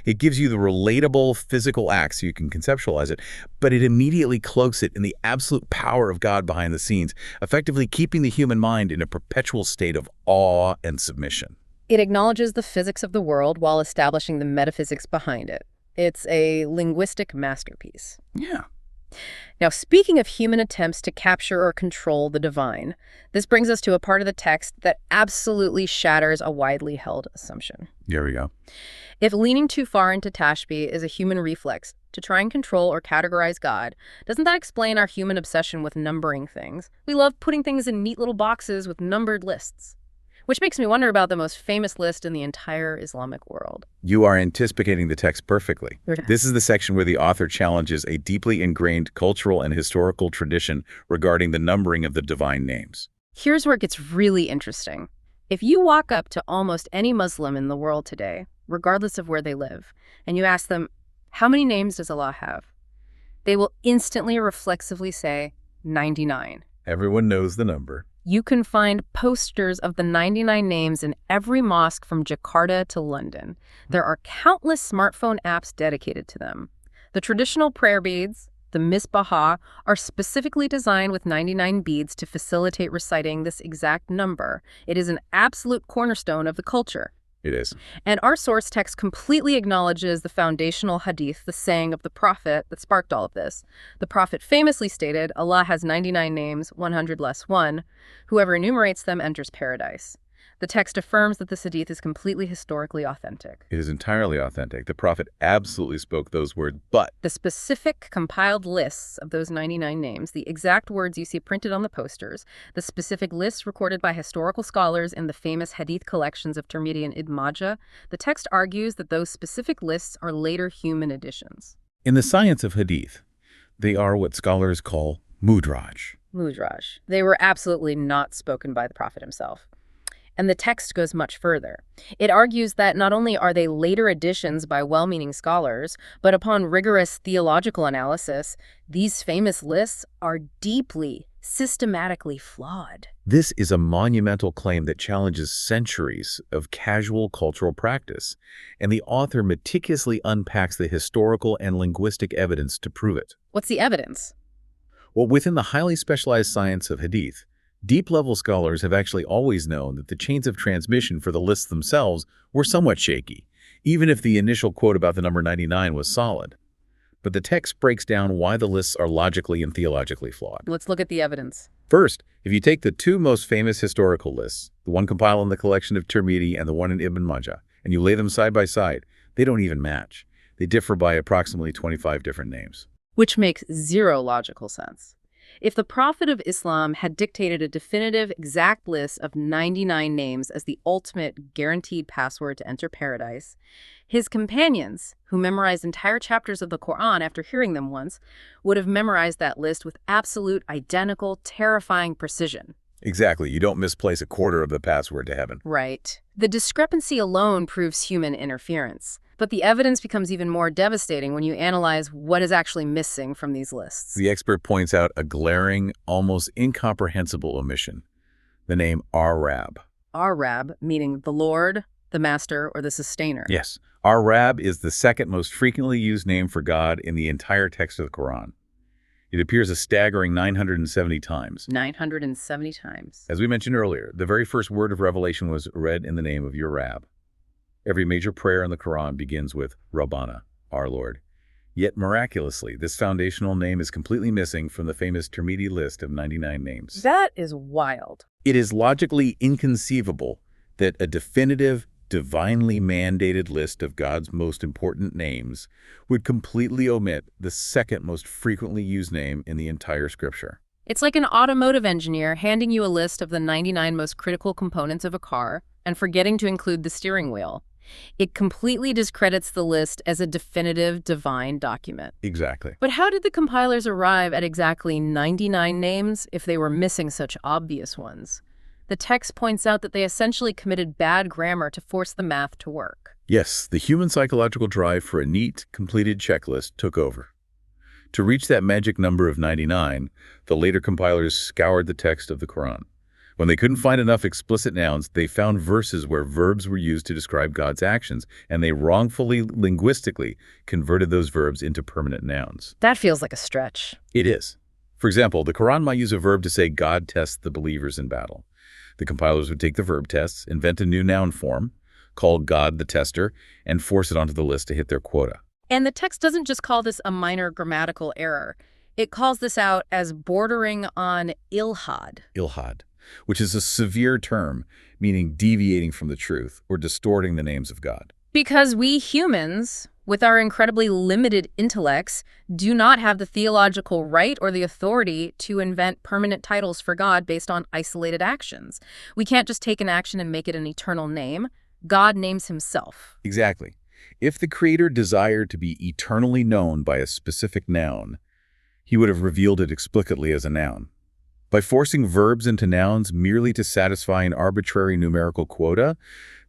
It gives you the relatable physical act so you can conceptualize it, but it immediately cloaks it in the absolute power of God behind the scenes, effectively keeping the human mind in a perpetual state of awe and submission. It acknowledges the physics of the world while establishing the metaphysics behind it. It's a linguistic masterpiece. Yeah. Now, speaking of human attempts to capture or control the divine, this brings us to a part of the text that absolutely shatters a widely held assumption. Here we go. If leaning too far into Tashbih is a human reflex to try and control or categorize God, doesn't that explain our human obsession with numbering things? We love putting things in neat little boxes with numbered lists. Which makes me wonder about the most famous list in the entire Islamic world. You are anticipating the text perfectly. Okay. This is the section where the author challenges a deeply ingrained cultural and historical tradition regarding the numbering of the divine names. Here's where it gets really interesting. If you walk up to almost any Muslim in the world today, regardless of where they live, and you ask them, how many names does Allah have? They will instantly reflexively say 99. Everyone knows the number. You can find posters of the 99 names in every mosque from Jakarta to London. There are countless smartphone apps dedicated to them. The traditional prayer beads, the misbah, are specifically designed with 99 beads to facilitate reciting this exact number. It is an absolute cornerstone of the culture. It is. And our source text completely acknowledges the foundational hadith, the saying of the Prophet that sparked all of this. The Prophet famously stated, Allah has 99 names, 100 less 1. Whoever enumerates them enters paradise. The text affirms that this hadith is completely historically authentic. It is entirely authentic. The Prophet absolutely spoke those words, but The specific compiled lists of those 99 names, the exact words you see printed on the posters, the specific lists recorded by historical scholars in the famous hadith collections of Tirmidhi and Ibn Majah, the text argues that those specific lists are later human additions. in the science of hadith, they are what scholars call mudraj. Mudraj. They were absolutely not spoken by the Prophet himself. And the text goes much further. It argues that not only are they later additions by well-meaning scholars, but upon rigorous theological analysis, these famous lists are deeply, systematically flawed. This is a monumental claim that challenges centuries of casual cultural practice, and the author meticulously unpacks the historical and linguistic evidence to prove it. What's the evidence? Well, within the highly specialized science of hadith, deep-level scholars have actually always known that the chains of transmission for the lists themselves were somewhat shaky, even if the initial quote about the number 99 was solid. But the text breaks down why the lists are logically and theologically flawed. Let's look at the evidence. First, if you take the two most famous historical lists, the one compiled in the collection of Tirmidhi and the one in Ibn Majah, and you lay them side by side, they don't even match. They differ by approximately 25 different names. Which makes zero logical sense. If the Prophet of Islam had dictated a definitive, exact list of 99 names as the ultimate guaranteed password to enter paradise, his companions, who memorized entire chapters of the Quran after hearing them once, would have memorized that list with absolute, identical, terrifying precision. Exactly. You don't misplace a quarter of the password to heaven. Right. The discrepancy alone proves human interference. But the evidence becomes even more devastating when you analyze what is actually missing from these lists. The expert points out a glaring, almost incomprehensible omission: the name Rabb. Rabb, meaning the Lord, the Master, or the Sustainer. Yes, Rabb is the second most frequently used name for God in the entire text of the Quran. It appears a staggering 970 times. 970 times. As we mentioned earlier, the very first word of revelation was read in the name of your Rabb. Every major prayer in the Quran begins with Rabbana, our Lord. Yet miraculously, this foundational name is completely missing from the famous Tirmidhi list of 99 names. That is wild. It is logically inconceivable that a definitive, divinely mandated list of God's most important names would completely omit the second most frequently used name in the entire scripture. It's like an automotive engineer handing you a list of the 99 most critical components of a car and forgetting to include the steering wheel. It completely discredits the list as a definitive divine document. Exactly. But how did the compilers arrive at exactly 99 names if they were missing such obvious ones? The text points out that they essentially committed bad grammar to force the math to work. Yes, the human psychological drive for a neat, completed checklist took over. To reach that magic number of 99, the later compilers scoured the text of the Quran. When they couldn't find enough explicit nouns, they found verses where verbs were used to describe God's actions, and they wrongfully, linguistically, converted those verbs into permanent nouns. That feels like a stretch. It is. For example, the Quran might use a verb to say God tests the believers in battle. The compilers would take the verb tests, invent a new noun form, call God the tester, and force it onto the list to hit their quota. And the text doesn't just call this a minor grammatical error. It calls this out as bordering on ilhad. Ilhad, which is a severe term meaning deviating from the truth or distorting the names of God. Because we humans, with our incredibly limited intellects, do not have the theological right or the authority to invent permanent titles for God based on isolated actions. We can't just take an action and make it an eternal name. God names himself. Exactly. If the Creator desired to be eternally known by a specific noun, he would have revealed it explicitly as a noun. By forcing verbs into nouns merely to satisfy an arbitrary numerical quota,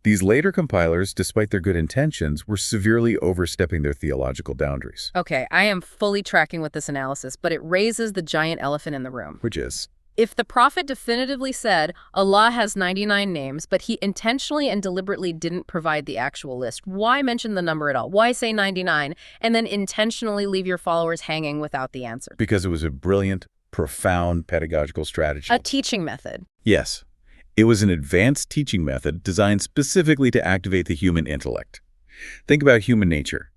these later compilers, despite their good intentions, were severely overstepping their theological boundaries. Okay, I am fully tracking with this analysis, but it raises the giant elephant in the room. Which is? If the prophet definitively said Allah has 99 names, but he intentionally and deliberately didn't provide the actual list, why mention the number at all? Why say 99 and then intentionally leave your followers hanging without the answer? Because it was a brilliant, profound pedagogical strategy. A teaching method. Yes. It was an advanced teaching method designed specifically to activate the human intellect. Think about human nature.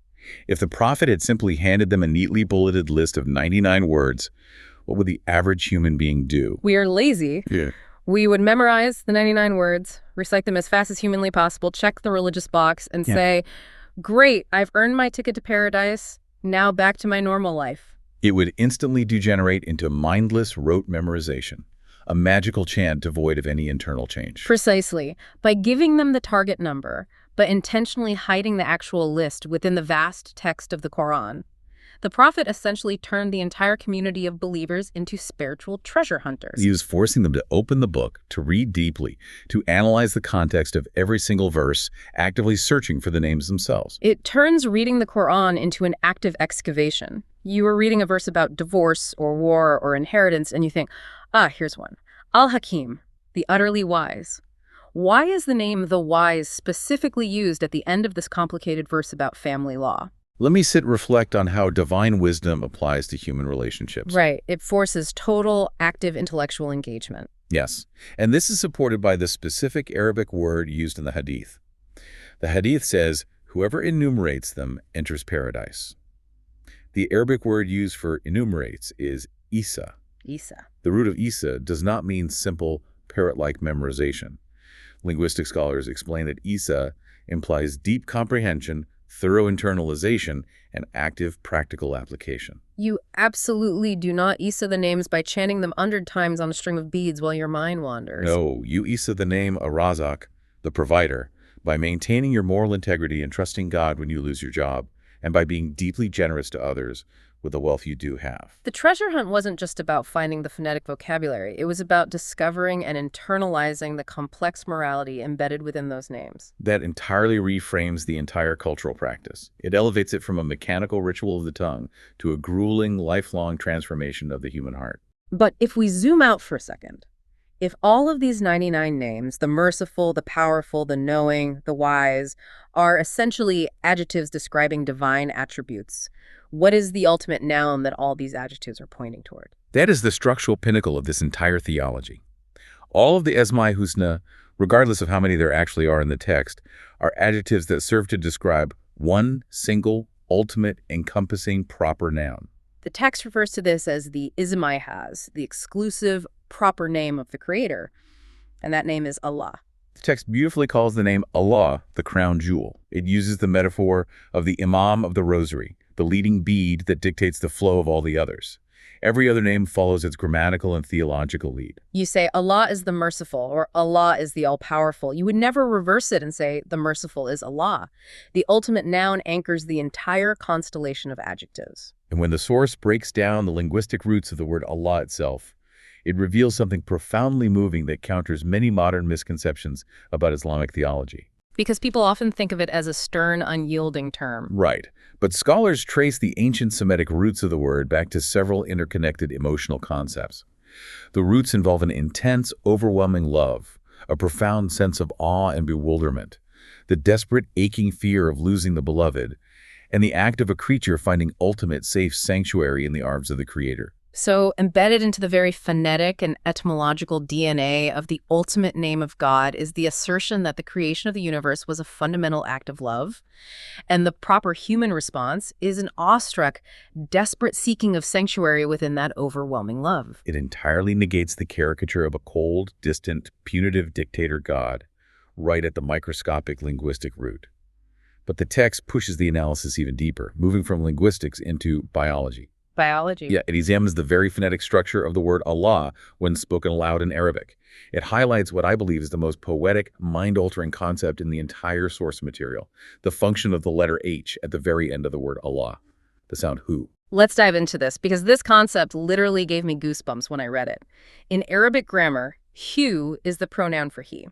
If the prophet had simply handed them a neatly bulleted list of 99 words, what would the average human being do? We are lazy. Yeah. We would memorize the 99 words, recite them as fast as humanly possible, check the religious box, and say, great, I've earned my ticket to paradise, now back to my normal life. It would instantly degenerate into mindless rote memorization, a magical chant devoid of any internal change. Precisely. By giving them the target number, but intentionally hiding the actual list within the vast text of the Quran, the prophet essentially turned the entire community of believers into spiritual treasure hunters. He was forcing them to open the book, to read deeply, to analyze the context of every single verse, actively searching for the names themselves. It turns reading the Quran into an active excavation. You are reading a verse about divorce or war or inheritance, and you think, here's one. Al-Hakim, the utterly wise. Why is the name the wise specifically used at the end of this complicated verse about family law? Let me reflect on how divine wisdom applies to human relationships. Right. It forces total, active intellectual engagement. Yes. And this is supported by the specific Arabic word used in the Hadith. The Hadith says, whoever enumerates them enters paradise. The Arabic word used for enumerates is Isa. Isa. The root of Isa does not mean simple, parrot-like memorization. Linguistic scholars explain that Isa implies deep comprehension, thorough internalization, and active practical application. You absolutely do not Isa the names by chanting them 100 times on a string of beads while your mind wanders. No, you Isa the name Ar-Razak, the provider, by maintaining your moral integrity and trusting God when you lose your job, and by being deeply generous to others with the wealth you do have. The treasure hunt wasn't just about finding the phonetic vocabulary. It was about discovering and internalizing the complex morality embedded within those names. That entirely reframes the entire cultural practice. It elevates it from a mechanical ritual of the tongue to a grueling, lifelong transformation of the human heart. But if we zoom out for a second, if all of these 99 names, the merciful, the powerful, the knowing, the wise, are essentially adjectives describing divine attributes, what is the ultimate noun that all these adjectives are pointing toward? That is the structural pinnacle of this entire theology. All of the Esma-i Hüsna, regardless of how many there actually are in the text, are adjectives that serve to describe one single, ultimate, encompassing proper noun. The text refers to this as the Esma-i has, the exclusive proper name of the Creator, and that name is Allah. The text beautifully calls the name Allah the crown jewel. It uses the metaphor of the Imam of the Rosary, the leading bead that dictates the flow of all the others. Every other name follows its grammatical and theological lead. You say Allah is the merciful or Allah is the all-powerful. You would never reverse it and say the merciful is Allah. The ultimate noun anchors the entire constellation of adjectives. And when the source breaks down the linguistic roots of the word Allah itself, it reveals something profoundly moving that counters many modern misconceptions about Islamic theology. Because people often think of it as a stern, unyielding term. Right. But scholars trace the ancient Semitic roots of the word back to several interconnected emotional concepts. The roots involve an intense, overwhelming love, a profound sense of awe and bewilderment, the desperate, aching fear of losing the beloved, and the act of a creature finding ultimate, safe sanctuary in the arms of the Creator. So embedded into the very phonetic and etymological DNA of the ultimate name of God is the assertion that the creation of the universe was a fundamental act of love, and the proper human response is an awestruck, desperate seeking of sanctuary within that overwhelming love. It entirely negates the caricature of a cold, distant, punitive dictator God, right at the microscopic linguistic root. But the text pushes the analysis even deeper, moving from linguistics into biology. Biology. Yeah, it examines the very phonetic structure of the word Allah when spoken aloud in Arabic. It highlights what I believe is the most poetic, mind-altering concept in the entire source material, the function of the letter H at the very end of the word Allah, the sound hu. Let's dive into this, because this concept literally gave me goosebumps when I read it. In Arabic grammar, hu is the pronoun for he.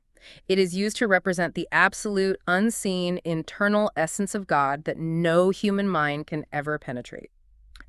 It is used to represent the absolute, unseen, internal essence of God that no human mind can ever penetrate.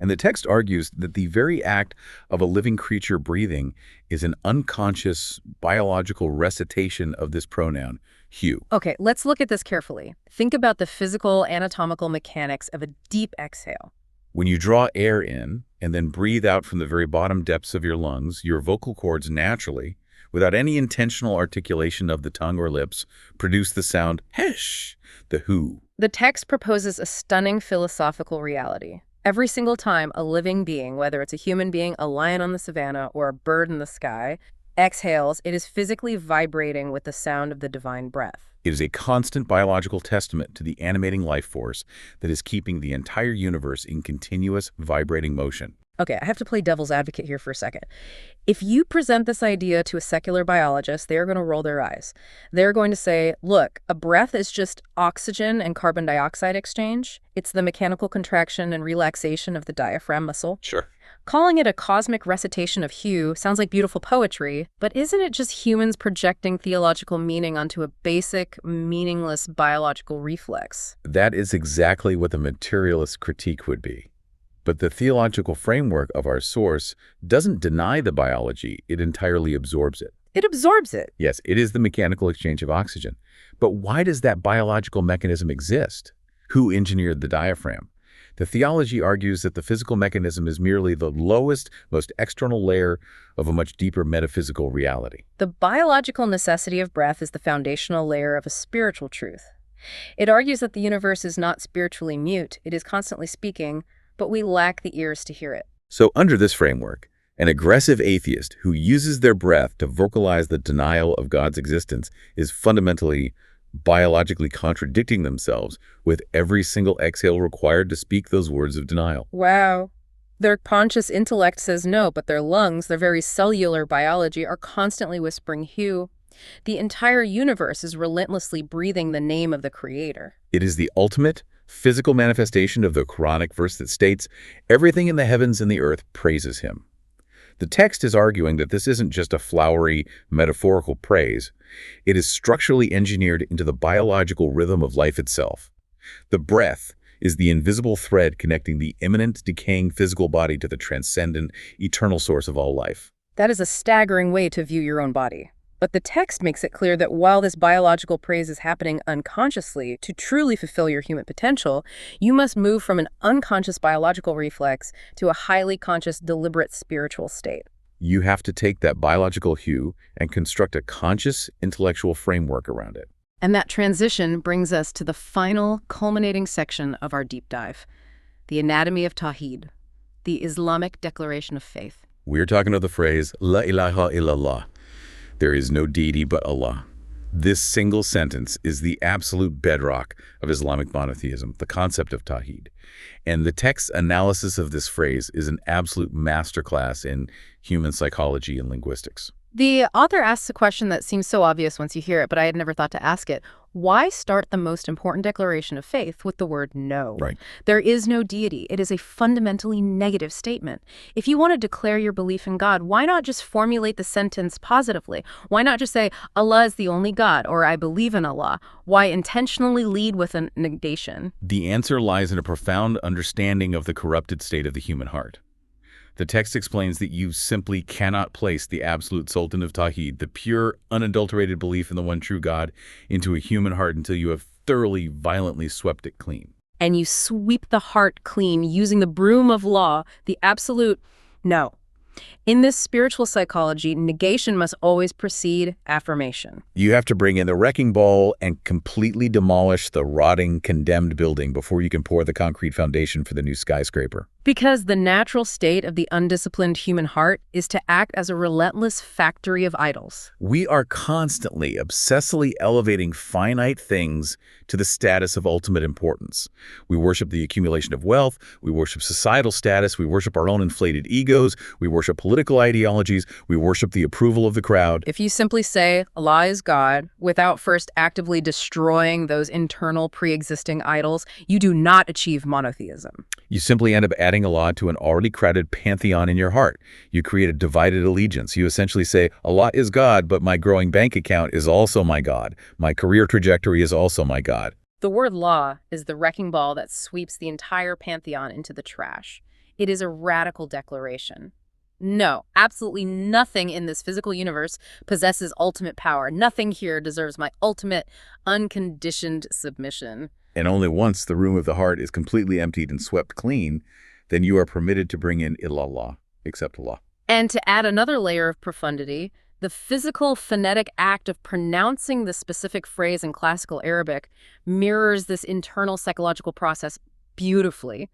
And the text argues that the very act of a living creature breathing is an unconscious biological recitation of this pronoun, Hu. Okay, let's look at this carefully. Think about the physical anatomical mechanics of a deep exhale. When you draw air in and then breathe out from the very bottom depths of your lungs, your vocal cords naturally, without any intentional articulation of the tongue or lips, produce the sound hesh, the Hu. The text proposes a stunning philosophical reality. Every single time a living being, whether it's a human being, a lion on the savannah, or a bird in the sky, exhales, it is physically vibrating with the sound of the divine breath. It is a constant biological testament to the animating life force that is keeping the entire universe in continuous vibrating motion. Okay, I have to play devil's advocate here for a second. If you present this idea to a secular biologist, they're going to roll their eyes. They're going to say, look, a breath is just oxygen and carbon dioxide exchange. It's the mechanical contraction and relaxation of the diaphragm muscle. Sure. Calling it a cosmic recitation of Hu sounds like beautiful poetry, but isn't it just humans projecting theological meaning onto a basic, meaningless biological reflex? That is exactly what the materialist critique would be. But the theological framework of our source doesn't deny the biology, it entirely absorbs it. It absorbs it. Yes, it is the mechanical exchange of oxygen. But why does that biological mechanism exist? Who engineered the diaphragm? The theology argues that the physical mechanism is merely the lowest, most external layer of a much deeper metaphysical reality. The biological necessity of breath is the foundational layer of a spiritual truth. It argues that the universe is not spiritually mute, it is constantly speaking, but we lack the ears to hear it. So under this framework, an aggressive atheist who uses their breath to vocalize the denial of God's existence is fundamentally biologically contradicting themselves with every single exhale required to speak those words of denial. Wow. Their conscious intellect says no, but their lungs, their very cellular biology, are constantly whispering Hu. The entire universe is relentlessly breathing the name of the Creator. It is the ultimate physical manifestation of the Quranic verse that states, everything in the heavens and the earth praises him. The text is arguing that this isn't just a flowery, metaphorical praise. It is structurally engineered into the biological rhythm of life itself. The breath is the invisible thread connecting the imminent, decaying physical body to the transcendent, eternal source of all life. That is a staggering way to view your own body. But the text makes it clear that while this biological praise is happening unconsciously, to truly fulfill your human potential, you must move from an unconscious biological reflex to a highly conscious, deliberate spiritual state. You have to take that biological Hu and construct a conscious, intellectual framework around it. And that transition brings us to the final, culminating section of our deep dive, the anatomy of Tawhid, the Islamic declaration of faith. We're talking of the phrase, la ilaha illallah. There is no deity but Allah. This single sentence is the absolute bedrock of Islamic monotheism, the concept of Tawhid. And the text's analysis of this phrase is an absolute masterclass in human psychology and linguistics. The author asks a question that seems so obvious once you hear it, but I had never thought to ask it. Why start the most important declaration of faith with the word no? Right. There is no deity. It is a fundamentally negative statement. If you want to declare your belief in God, why not just formulate the sentence positively? Why not just say, Allah is the only God, or I believe in Allah? Why intentionally lead with a negation? The answer lies in a profound understanding of the corrupted state of the human heart. The text explains that you simply cannot place the absolute sultan of Tawhid, the pure, unadulterated belief in the one true God, into a human heart until you have thoroughly, violently swept it clean. And you sweep the heart clean using the broom of law, the absolute no. In this spiritual psychology, negation must always precede affirmation. You have to bring in the wrecking ball and completely demolish the rotting, condemned building before you can pour the concrete foundation for the new skyscraper. Because the natural state of the undisciplined human heart is to act as a relentless factory of idols. We are constantly, obsessively elevating finite things to the status of ultimate importance. We worship the accumulation of wealth, we worship societal status, we worship our own inflated egos, we worship political ideologies, we worship the approval of the crowd. If you simply say Allah is God without first actively destroying those internal pre-existing idols, you do not achieve monotheism. You simply end up adding Allah to an already crowded pantheon in your heart. You create a divided allegiance. You essentially say, Allah is God, but my growing bank account is also my God. My career trajectory is also my God. The word law is the wrecking ball that sweeps the entire pantheon into the trash. It is a radical declaration. No, absolutely nothing in this physical universe possesses ultimate power. Nothing here deserves my ultimate, unconditioned submission. And only once the room of the heart is completely emptied and swept clean, then you are permitted to bring in illallah, except Allah. And to add another layer of profundity, the physical phonetic act of pronouncing the specific phrase in classical Arabic mirrors this internal psychological process beautifully.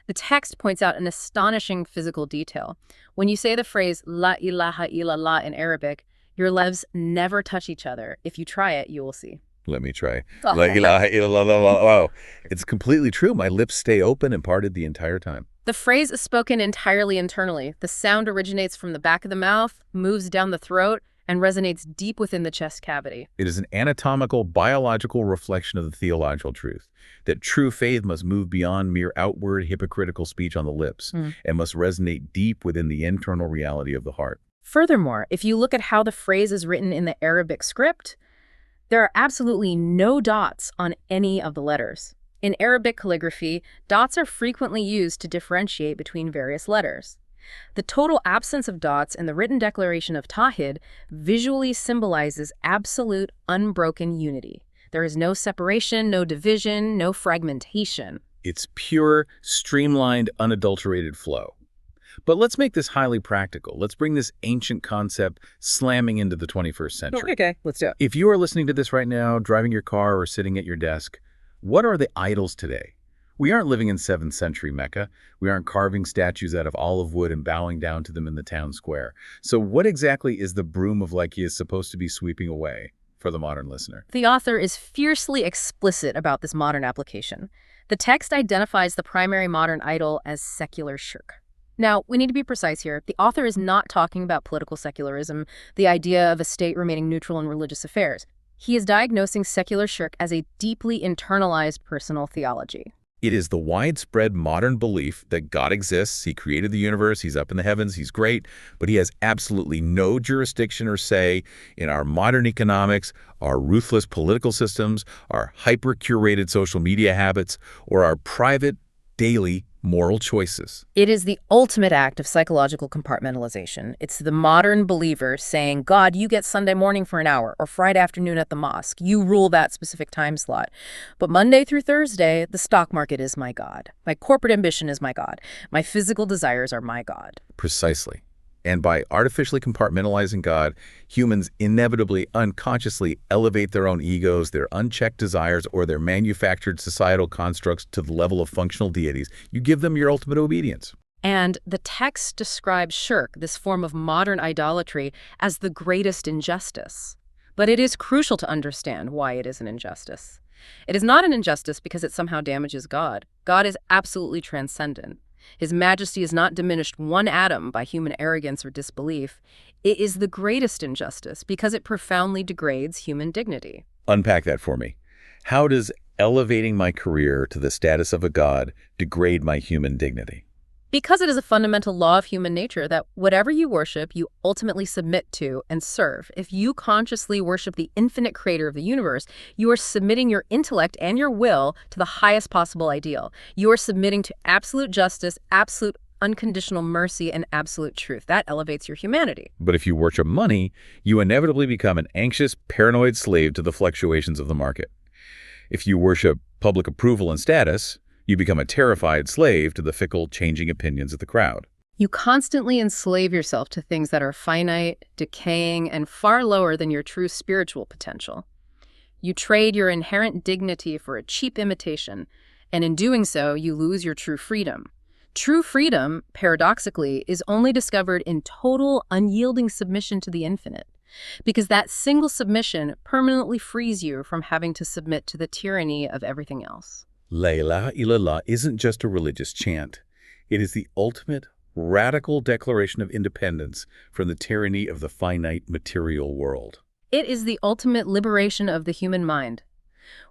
The text points out an astonishing physical detail. When you say the phrase la ilaha illallah in Arabic, your lips never touch each other. If you try it, you will see. Let me try. La ilaha illallah. Wow. It's completely true. My lips stay open and parted the entire time. The phrase is spoken entirely internally. The sound originates from the back of the mouth, moves down the throat, and resonates deep within the chest cavity. It is an anatomical, biological reflection of the theological truth, that true faith must move beyond mere outward, hypocritical speech on the lips, and must resonate deep within the internal reality of the heart. Furthermore, if you look at how the phrase is written in the Arabic script, there are absolutely no dots on any of the letters. In Arabic calligraphy, dots are frequently used to differentiate between various letters. The total absence of dots in the written declaration of Tawhid visually symbolizes absolute, unbroken unity. There is no separation, no division, no fragmentation. It's pure, streamlined, unadulterated flow. But let's make this highly practical. Let's bring this ancient concept slamming into the 21st century. Okay, let's do it. If you are listening to this right now, driving your car or sitting at your desk, what are the idols today? We aren't living in 7th century Mecca. We aren't carving statues out of olive wood and bowing down to them in the town square. So what exactly is the broom of Lycia supposed to be sweeping away for the modern listener? The author is fiercely explicit about this modern application. The text identifies the primary modern idol as secular shirk. Now, we need to be precise here. The author is not talking about political secularism, the idea of a state remaining neutral in religious affairs. He is diagnosing secular shirk as a deeply internalized personal theology. It is the widespread modern belief that God exists, he created the universe, he's up in the heavens, he's great, but he has absolutely no jurisdiction or say in our modern economics, our ruthless political systems, our hyper-curated social media habits, or our private, daily moral choices. It is the ultimate act of psychological compartmentalization. It's the modern believer saying, God, you get Sunday morning for an hour or Friday afternoon at the mosque. You rule that specific time slot. But Monday through Thursday, the stock market is my God. My corporate ambition is my God. My physical desires are my God. Precisely. And by artificially compartmentalizing God, humans inevitably, unconsciously elevate their own egos, their unchecked desires, or their manufactured societal constructs to the level of functional deities. You give them your ultimate obedience. And the text describes shirk, this form of modern idolatry, as the greatest injustice. But it is crucial to understand why it is an injustice. It is not an injustice because it somehow damages God. God is absolutely transcendent. His majesty is not diminished one atom by human arrogance or disbelief. It is the greatest injustice because it profoundly degrades human dignity. Unpack that for me. How does elevating my career to the status of a god degrade my human dignity? Because it is a fundamental law of human nature that whatever you worship, you ultimately submit to and serve. If you consciously worship the infinite creator of the universe, you are submitting your intellect and your will to the highest possible ideal. You are submitting to absolute justice, absolute unconditional mercy, and absolute truth. That elevates your humanity. But if you worship money, you inevitably become an anxious, paranoid slave to the fluctuations of the market. If you worship public approval and status, you become a terrified slave to the fickle, changing opinions of the crowd. You constantly enslave yourself to things that are finite, decaying, and far lower than your true spiritual potential. You trade your inherent dignity for a cheap imitation, and in doing so, you lose your true freedom. True freedom, paradoxically, is only discovered in total, unyielding submission to the infinite, because that single submission permanently frees you from having to submit to the tyranny of everything else. La ilaha illallah isn't just a religious chant. It is the ultimate, radical declaration of independence from the tyranny of the finite material world. It is the ultimate liberation of the human mind.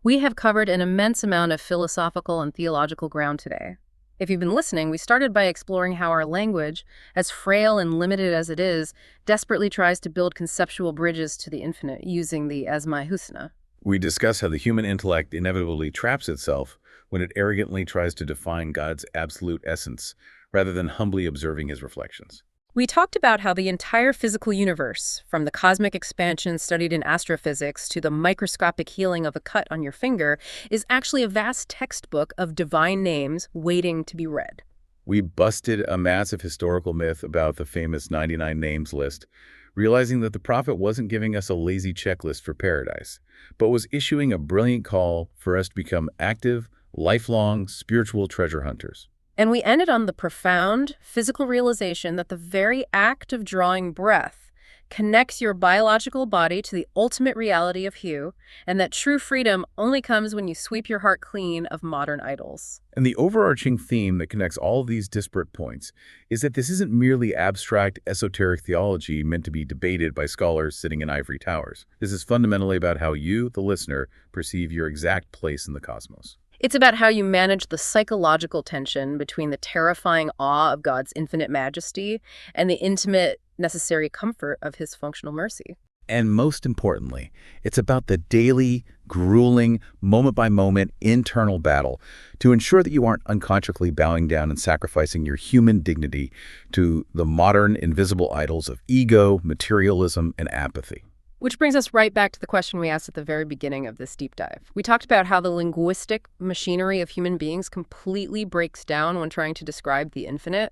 We have covered an immense amount of philosophical and theological ground today. If you've been listening, we started by exploring how our language, as frail and limited as it is, desperately tries to build conceptual bridges to the infinite using the Esma-i Hüsna. We discuss how the human intellect inevitably traps itself when it arrogantly tries to define God's absolute essence, rather than humbly observing his reflections. We talked about how the entire physical universe, from the cosmic expansion studied in astrophysics to the microscopic healing of a cut on your finger, is actually a vast textbook of divine names waiting to be read. We busted a massive historical myth about the famous 99 names list, realizing that the prophet wasn't giving us a lazy checklist for paradise, but was issuing a brilliant call for us to become active, lifelong, spiritual treasure hunters. And we ended on the profound physical realization that the very act of drawing breath connects your biological body to the ultimate reality of Hu, and that true freedom only comes when you sweep your heart clean of modern idols. And the overarching theme that connects all of these disparate points is that this isn't merely abstract, esoteric theology meant to be debated by scholars sitting in ivory towers. This is fundamentally about how you, the listener, perceive your exact place in the cosmos. It's about how you manage the psychological tension between the terrifying awe of God's infinite majesty and the intimate, necessary comfort of his functional mercy. And most importantly, it's about the daily, grueling, moment-by-moment internal battle to ensure that you aren't unconsciously bowing down and sacrificing your human dignity to the modern, invisible idols of ego, materialism, and apathy. Which brings us right back to the question we asked at the very beginning of this deep dive. We talked about how the linguistic machinery of human beings completely breaks down when trying to describe the infinite.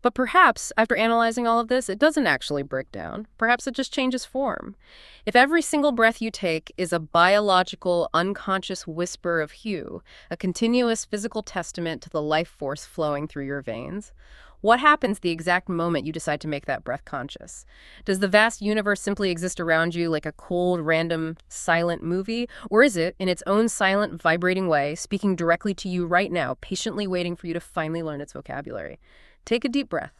But perhaps, after analyzing all of this, it doesn't actually break down. Perhaps it just changes form. If every single breath you take is a biological, unconscious whisper of Hu, a continuous physical testament to the life force flowing through your veins, what happens the exact moment you decide to make that breath conscious? Does the vast universe simply exist around you like a cold, random, silent movie? Or is it, in its own silent, vibrating way, speaking directly to you right now, patiently waiting for you to finally learn its vocabulary? Take a deep breath.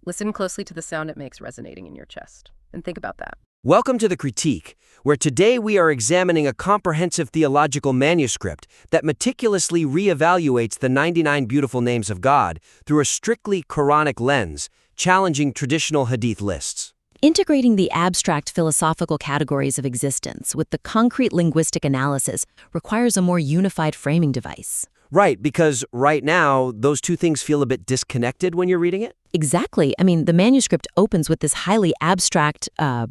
Listen closely to the sound it makes resonating in your chest. And think about that. Welcome to The Critique, where today we are examining a comprehensive theological manuscript that meticulously reevaluates the 99 beautiful names of God through a strictly Quranic lens, challenging traditional hadith lists. Integrating the abstract philosophical categories of existence with the concrete linguistic analysis requires a more unified framing device. Right, because right now, those two things feel a bit disconnected when you're reading it? Exactly. I mean, the manuscript opens with this highly abstract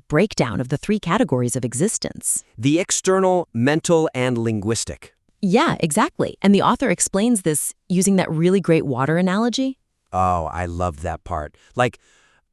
breakdown of the three categories of existence. The external, mental, and linguistic. Yeah, exactly. And the author explains this using that really great water analogy. Oh, I love that part. Like,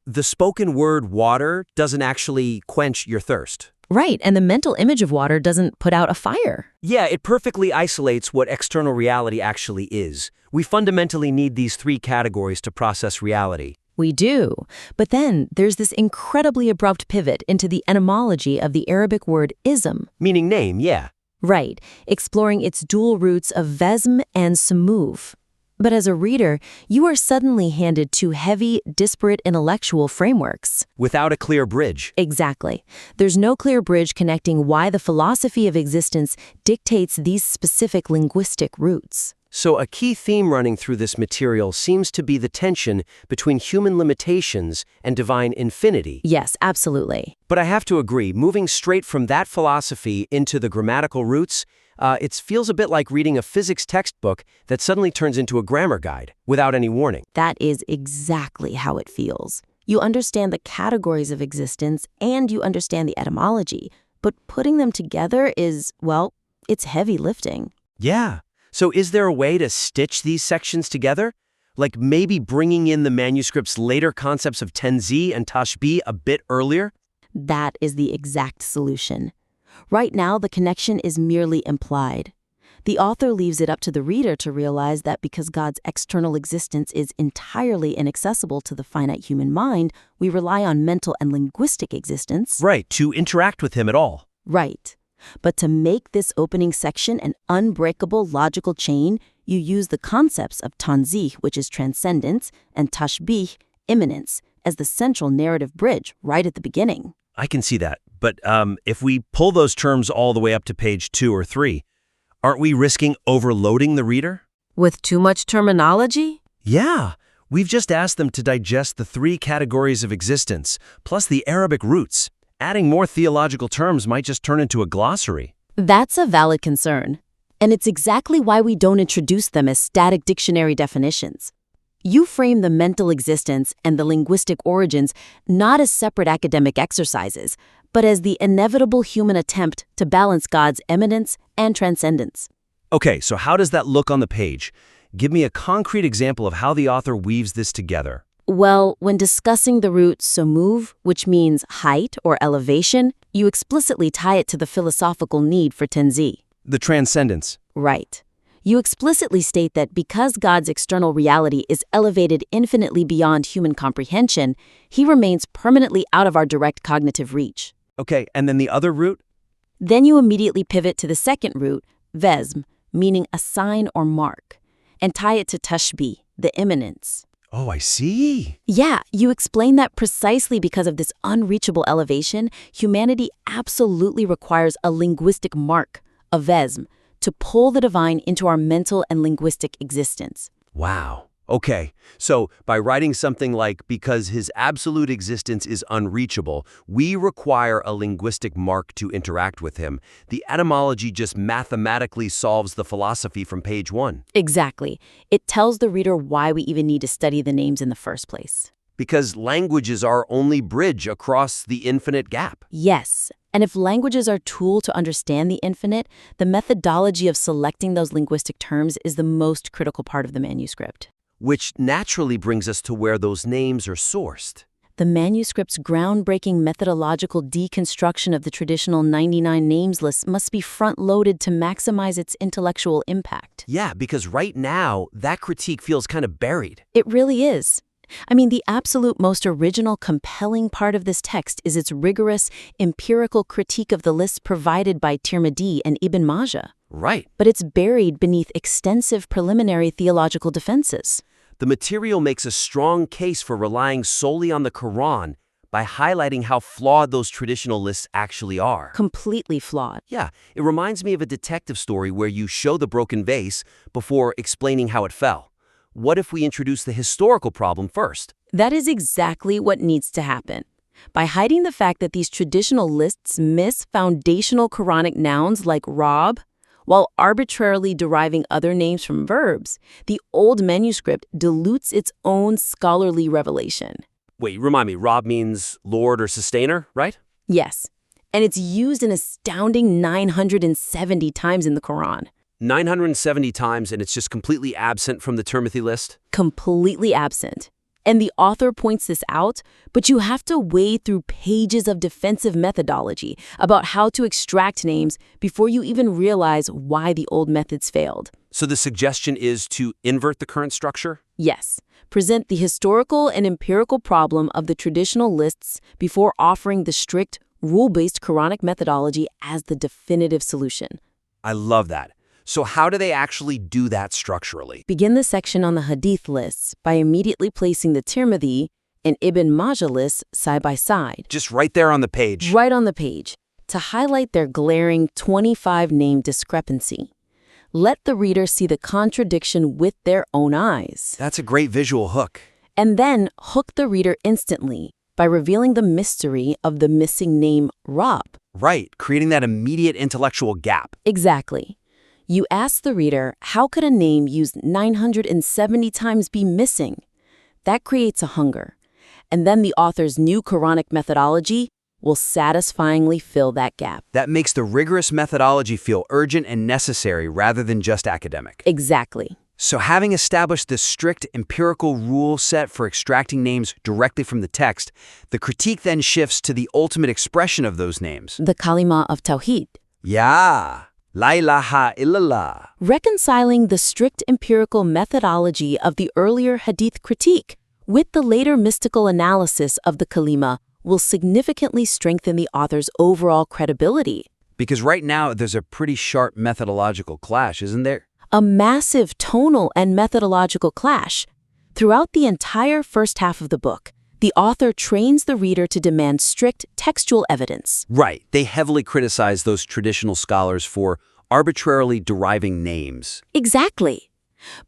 the spoken word water doesn't actually quench your thirst. Right, and the mental image of water doesn't put out a fire. Yeah, it perfectly isolates what external reality actually is. We fundamentally need these three categories to process reality. We do. But then there's this incredibly abrupt pivot into the etymology of the Arabic word ism. Meaning name, yeah. Right, exploring its dual roots of vezm and samuv. But as a reader, you are suddenly handed two heavy, disparate intellectual frameworks. Without a clear bridge. Exactly. There's no clear bridge connecting why the philosophy of existence dictates these specific linguistic roots. So a key theme running through this material seems to be the tension between human limitations and divine infinity. Yes, absolutely. But I have to agree, moving straight from that philosophy into the grammatical roots, it feels a bit like reading a physics textbook that suddenly turns into a grammar guide without any warning. That is exactly how it feels. You understand the categories of existence and you understand the etymology, but putting them together is, well, it's heavy lifting. Yeah. So is there a way to stitch these sections together? Like maybe bringing in the manuscript's later concepts of Tanzih and Tashbih a bit earlier? That is the exact solution. Right now, the connection is merely implied. The author leaves it up to the reader to realize that because God's external existence is entirely inaccessible to the finite human mind, we rely on mental and linguistic existence. Right, to interact with him at all. Right. But to make this opening section an unbreakable logical chain, you use the concepts of Tanzih, which is transcendence, and Tashbih, imminence, as the central narrative bridge right at the beginning. I can see that. But if we pull those terms all the way up to page 2 or 3, aren't we risking overloading the reader? With too much terminology? Yeah. We've just asked them to digest the three categories of existence, plus the Arabic roots. Adding more theological terms might just turn into a glossary. That's a valid concern. And it's exactly why we don't introduce them as static dictionary definitions. You frame the mental existence and the linguistic origins not as separate academic exercises, but as the inevitable human attempt to balance God's imminence and transcendence. Okay, so how does that look on the page? Give me a concrete example of how the author weaves this together. Well, when discussing the root somuv, which means height or elevation, you explicitly tie it to the philosophical need for Tanzih. The transcendence. Right. You explicitly state that because God's external reality is elevated infinitely beyond human comprehension, he remains permanently out of our direct cognitive reach. Okay, and then the other root? Then you immediately pivot to the second root, vesm, meaning a sign or mark, and tie it to Tashbih, the imminence. Oh, I see. Yeah, you explain that precisely because of this unreachable elevation, humanity absolutely requires a linguistic mark, a vesm, to pull the divine into our mental and linguistic existence. Wow. Okay, so by writing something like, because his absolute existence is unreachable, we require a linguistic mark to interact with him, the etymology just mathematically solves the philosophy from page 1. Exactly. It tells the reader why we even need to study the names in the first place. Because language is our only bridge across the infinite gap. Yes. And if language is our tool to understand the infinite, the methodology of selecting those linguistic terms is the most critical part of the manuscript. Which naturally brings us to where those names are sourced. The manuscript's groundbreaking methodological deconstruction of the traditional 99 names list must be front-loaded to maximize its intellectual impact. Yeah, because right now, that critique feels kind of buried. It really is. I mean, the absolute most original, compelling part of this text is its rigorous, empirical critique of the lists provided by Tirmidhi and Ibn Majah. Right. But it's buried beneath extensive preliminary theological defenses. The material makes a strong case for relying solely on the Quran by highlighting how flawed those traditional lists actually are. Completely flawed. Yeah, it reminds me of a detective story where you show the broken vase before explaining how it fell. What if we introduce the historical problem first? That is exactly what needs to happen. By hiding the fact that these traditional lists miss foundational Quranic nouns like Rabb, while arbitrarily deriving other names from verbs, the old manuscript dilutes its own scholarly revelation. Wait, remind me, Rabb means Lord or Sustainer, right? Yes, and it's used an astounding 970 times in the Quran. 970 times, and it's just completely absent from the Tirmidhi list? Completely absent. And the author points this out, but you have to wade through pages of defensive methodology about how to extract names before you even realize why the old methods failed. So the suggestion is to invert the current structure? Yes. Present the historical and empirical problem of the traditional lists before offering the strict, rule-based Quranic methodology as the definitive solution. I love that. So how do they actually do that structurally? Begin the section on the Hadith lists by immediately placing the Tirmidhi and Ibn Majah lists side by side. Just right there on the page. Right on the page, to highlight their glaring 25-name discrepancy. Let the reader see the contradiction with their own eyes. That's a great visual hook. And then hook the reader instantly by revealing the mystery of the missing name Rabb. Right, creating that immediate intellectual gap. Exactly. You ask the reader, how could a name used 970 times be missing? That creates a hunger. And then the author's new Quranic methodology will satisfyingly fill that gap. That makes the rigorous methodology feel urgent and necessary rather than just academic. Exactly. So having established this strict empirical rule set for extracting names directly from the text, the critique then shifts to the ultimate expression of those names. The kalima of Tawhid. Yeah. La ilaha illallah. Reconciling the strict empirical methodology of the earlier hadith critique with the later mystical analysis of the kalima will significantly strengthen the author's overall credibility. Because right now there's a pretty sharp methodological clash, isn't there? A massive tonal and methodological clash. Throughout the entire first half of the book, the author trains the reader to demand strict textual evidence. Right. They heavily criticize those traditional scholars for arbitrarily deriving names. Exactly.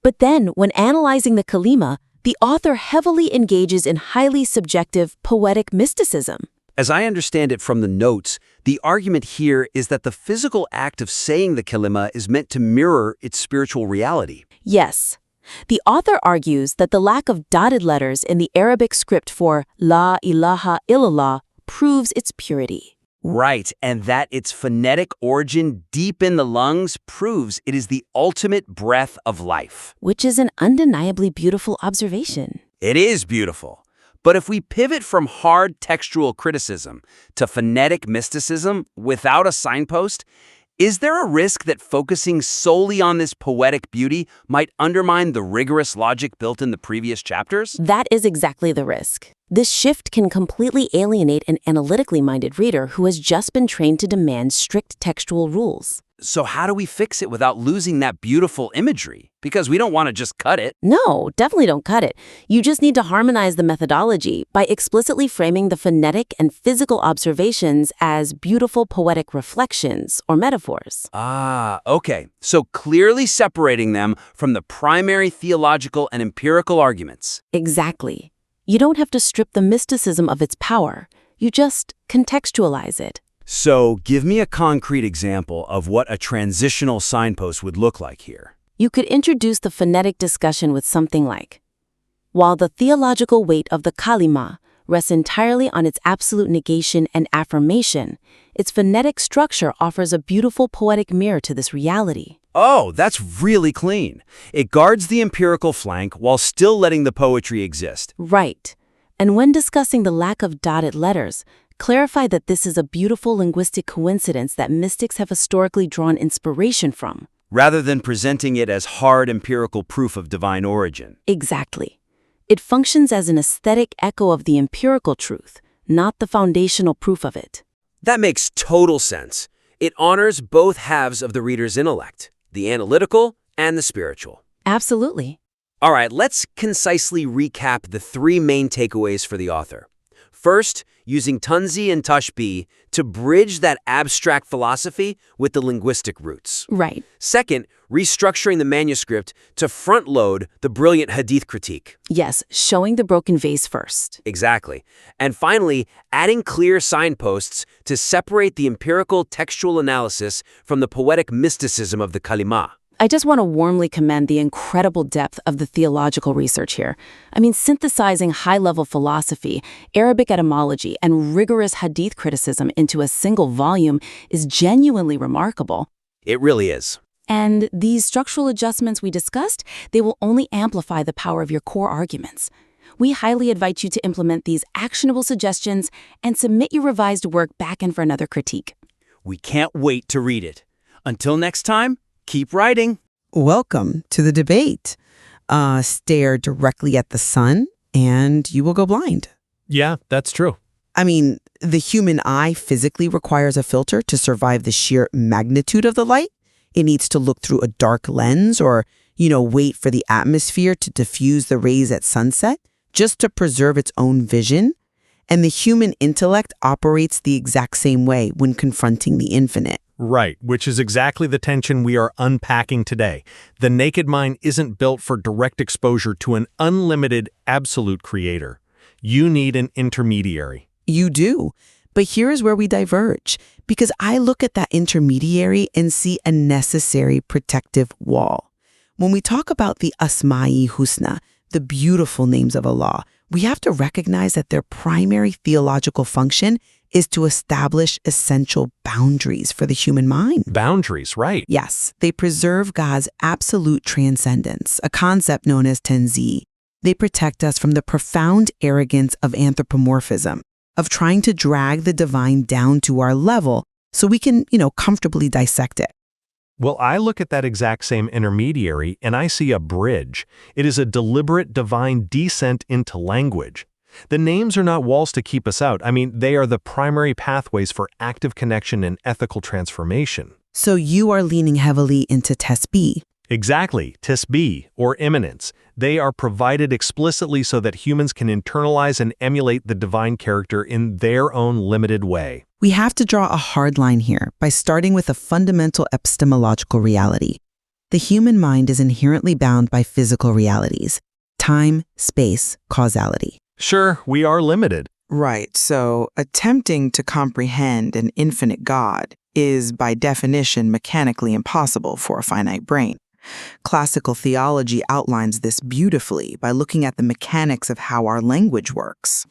But then, when analyzing the kalima, the author heavily engages in highly subjective, poetic mysticism. As I understand it from the notes, the argument here is that the physical act of saying the kalima is meant to mirror its spiritual reality. Yes. The author argues that the lack of dotted letters in the Arabic script for la ilaha illallah proves its purity. Right, and that its phonetic origin deep in the lungs proves it is the ultimate breath of life. Which is an undeniably beautiful observation. It is beautiful. But if we pivot from hard textual criticism to phonetic mysticism without a signpost, is there a risk that focusing solely on this poetic beauty might undermine the rigorous logic built in the previous chapters? That is exactly the risk. This shift can completely alienate an analytically minded reader who has just been trained to demand strict textual rules. So how do we fix it without losing that beautiful imagery? Because we don't want to just cut it. No, definitely don't cut it. You just need to harmonize the methodology by explicitly framing the phonetic and physical observations as beautiful poetic reflections or metaphors. Ah, okay. So clearly separating them from the primary theological and empirical arguments. Exactly. You don't have to strip the mysticism of its power. You just contextualize it. So give me a concrete example of what a transitional signpost would look like here. You could introduce the phonetic discussion with something like, while the theological weight of the kalima rests entirely on its absolute negation and affirmation, its phonetic structure offers a beautiful poetic mirror to this reality. Oh, that's really clean. It guards the empirical flank while still letting the poetry exist. Right. And when discussing the lack of dotted letters, clarify that this is a beautiful linguistic coincidence that mystics have historically drawn inspiration from, rather than presenting it as hard empirical proof of divine origin. Exactly. It functions as an aesthetic echo of the empirical truth, not the foundational proof of it. That makes total sense. It honors both halves of the reader's intellect, the analytical and the spiritual. Absolutely. All right, let's concisely recap the three main takeaways for the author. First, using Tanzih and Tashbih to bridge that abstract philosophy with the linguistic roots. Right. Second, restructuring the manuscript to front-load the brilliant hadith critique. Yes, showing the broken vase first. Exactly. And finally, adding clear signposts to separate the empirical textual analysis from the poetic mysticism of the kalima. I just want to warmly commend the incredible depth of the theological research here. I mean, synthesizing high-level philosophy, Arabic etymology, and rigorous hadith criticism into a single volume is genuinely remarkable. It really is. And these structural adjustments we discussed, they will only amplify the power of your core arguments. We highly invite you to implement these actionable suggestions and submit your revised work back in for another critique. We can't wait to read it. Until next time, keep writing. Welcome to the debate. Stare directly at the sun and you will go blind. Yeah, that's true. I mean, the human eye physically requires a filter to survive the sheer magnitude of the light. It needs to look through a dark lens or, wait for the atmosphere to diffuse the rays at sunset just to preserve its own vision. And the human intellect operates the exact same way when confronting the infinite. Right, which is exactly the tension we are unpacking today. The naked mind isn't built for direct exposure to an unlimited, absolute creator. You need an intermediary. You do. But here is where we diverge, because I look at that intermediary and see a necessary protective wall. When we talk about the Esma-i Hüsna, the beautiful names of Allah, we have to recognize that their primary theological function is to establish essential boundaries for the human mind. Boundaries, right. Yes, they preserve God's absolute transcendence, a concept known as Tanzih. They protect us from the profound arrogance of anthropomorphism, of trying to drag the divine down to our level so we can, comfortably dissect it. Well, I look at that exact same intermediary and I see a bridge. It is a deliberate divine descent into language. The names are not walls to keep us out. I mean, they are the primary pathways for active connection and ethical transformation. So you are leaning heavily into Tashbih. Exactly, Tashbih, or imminence. They are provided explicitly so that humans can internalize and emulate the divine character in their own limited way. We have to draw a hard line here by starting with a fundamental epistemological reality. The human mind is inherently bound by physical realities: time, space, causality. Sure, we are limited. Right, so attempting to comprehend an infinite God is by definition mechanically impossible for a finite brain. Classical theology outlines this beautifully by looking at the mechanics of how our language works.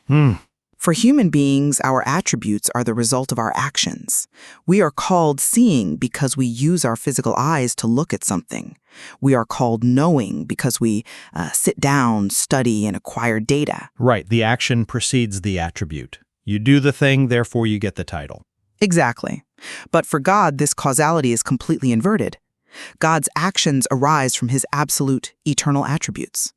For human beings, our attributes are the result of our actions. We are called seeing because we use our physical eyes to look at something. We are called knowing because we sit down, study, and acquire data. Right, the action precedes the attribute. You do the thing, therefore you get the title. Exactly. But for God, this causality is completely inverted. God's actions arise from his absolute, eternal attributes.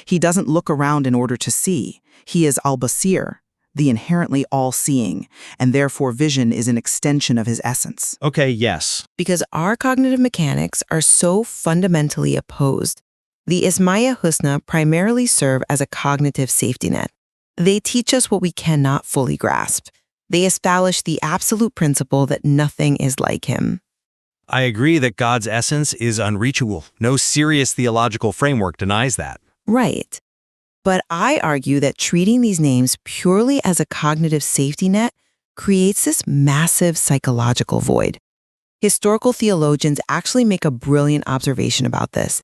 He doesn't look around in order to see. He is al-Basir, the inherently all-seeing, and therefore vision is an extension of his essence. Okay, yes. Because our cognitive mechanics are so fundamentally opposed, the Esma-i Hüsna primarily serve as a cognitive safety net. They teach us what we cannot fully grasp. They establish the absolute principle that nothing is like him. I agree that God's essence is unreachable. No serious theological framework denies that. Right. But I argue that treating these names purely as a cognitive safety net creates this massive psychological void. Historical theologians actually make a brilliant observation about this.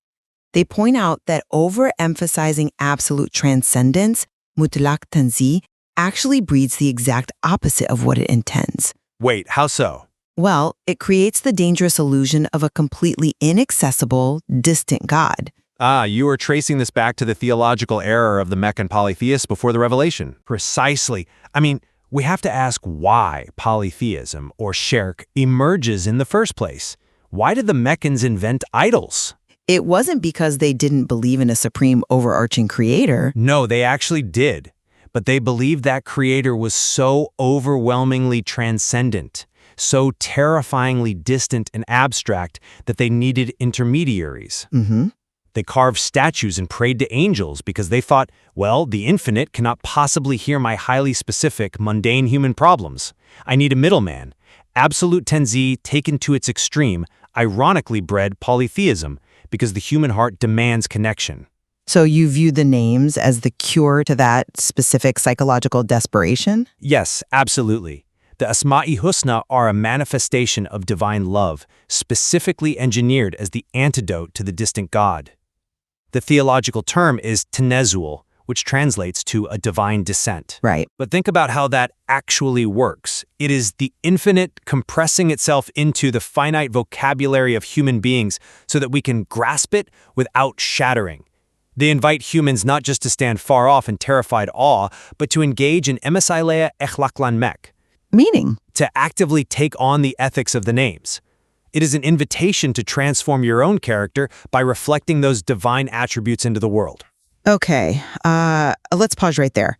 They point out that overemphasizing absolute transcendence, mutlaq tanzih, actually breeds the exact opposite of what it intends. Wait, how so? Well, it creates the dangerous illusion of a completely inaccessible, distant God. You are tracing this back to the theological error of the Meccan polytheists before the revelation. Precisely. I mean, we have to ask why polytheism, or shirk, emerges in the first place. Why did the Meccans invent idols? It wasn't because they didn't believe in a supreme overarching creator. No, they actually did. But they believed that creator was so overwhelmingly transcendent, so terrifyingly distant and abstract that they needed intermediaries. They carved statues and prayed to angels because they thought, well, the infinite cannot possibly hear my highly specific, mundane human problems. I need a middleman. Absolute tanzih, taken to its extreme, ironically bred polytheism because the human heart demands connection. So you view the names as the cure to that specific psychological desperation? Yes, absolutely. The Esma-i Hüsna are a manifestation of divine love, specifically engineered as the antidote to the distant God. The theological term is tenezzul, which translates to a divine descent. Right. But think about how that actually works. It is the infinite compressing itself into the finite vocabulary of human beings so that we can grasp it without shattering. They invite humans not just to stand far off in terrified awe, but to engage in bi-Akhlaqillah. Meaning? To actively take on the ethics of the names. It is an invitation to transform your own character by reflecting those divine attributes into the world. Okay, let's pause right there.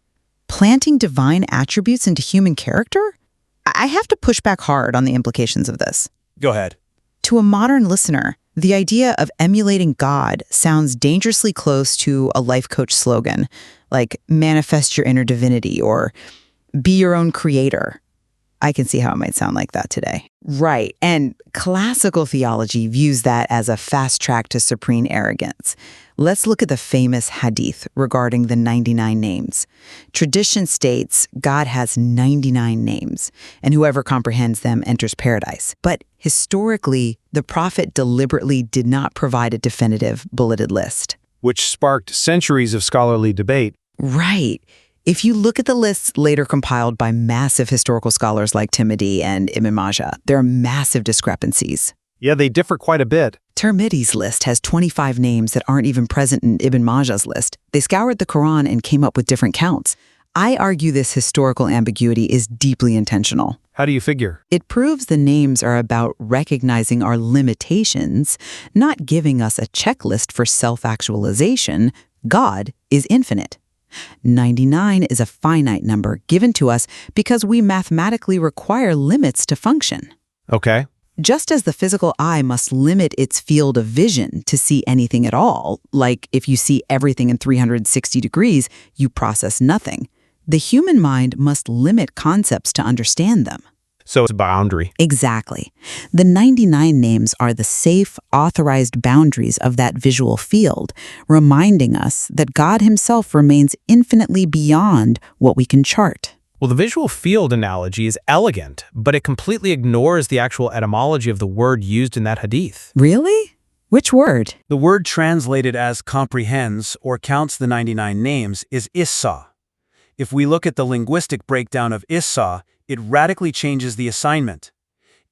Planting divine attributes into human character? I have to push back hard on the implications of this. Go ahead. To a modern listener, the idea of emulating God sounds dangerously close to a life coach slogan, like manifest your inner divinity or be your own creator. I can see how it might sound like that today. Right, and classical theology views that as a fast track to supreme arrogance. Let's look at the famous hadith regarding the 99 names. Tradition states God has 99 names, and whoever comprehends them enters paradise. But historically, the prophet deliberately did not provide a definitive bulleted list. Which sparked centuries of scholarly debate. Right. If you look at the lists later compiled by massive historical scholars like Tirmidhi and Ibn Majah, there are massive discrepancies. Yeah, they differ quite a bit. Tirmidhi's list has 25 names that aren't even present in Ibn Majah's list. They scoured the Quran and came up with different counts. I argue this historical ambiguity is deeply intentional. How do you figure? It proves the names are about recognizing our limitations, not giving us a checklist for self-actualization. God is infinite. 99 is a finite number given to us because we mathematically require limits to function. Okay. Just as the physical eye must limit its field of vision to see anything at all, like if you see everything in 360 degrees, you process nothing, the human mind must limit concepts to understand them. So it's a boundary. Exactly. The 99 names are the safe, authorized boundaries of that visual field, reminding us that God himself remains infinitely beyond what we can chart. Well, the visual field analogy is elegant, but it completely ignores the actual etymology of the word used in that hadith. Really? Which word? The word translated as comprehends or counts the 99 names is Issa. If we look at the linguistic breakdown of Issa, it radically changes the assignment.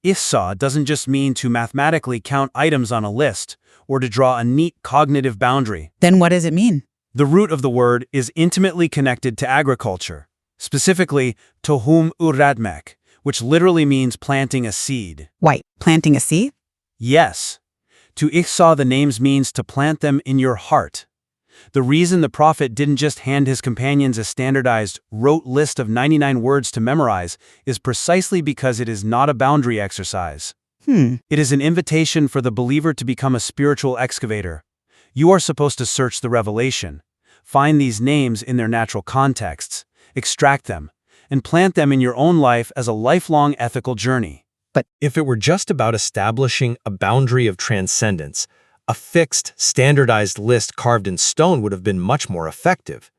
Issa doesn't just mean to mathematically count items on a list or to draw a neat cognitive boundary. Then what does it mean? The root of the word is intimately connected to agriculture, specifically tohum uradmek, which literally means planting a seed. Wait, planting a seed? Yes. To ihsa the names means to plant them in your heart. The reason the prophet didn't just hand his companions a standardized, rote list of 99 words to memorize is precisely because it is not a boundary exercise. It is an invitation for the believer to become a spiritual excavator. You are supposed to search the revelation, find these names in their natural contexts, extract them, and plant them in your own life as a lifelong ethical journey. But if it were just about establishing a boundary of transcendence, a fixed, standardized list carved in stone would have been much more effective.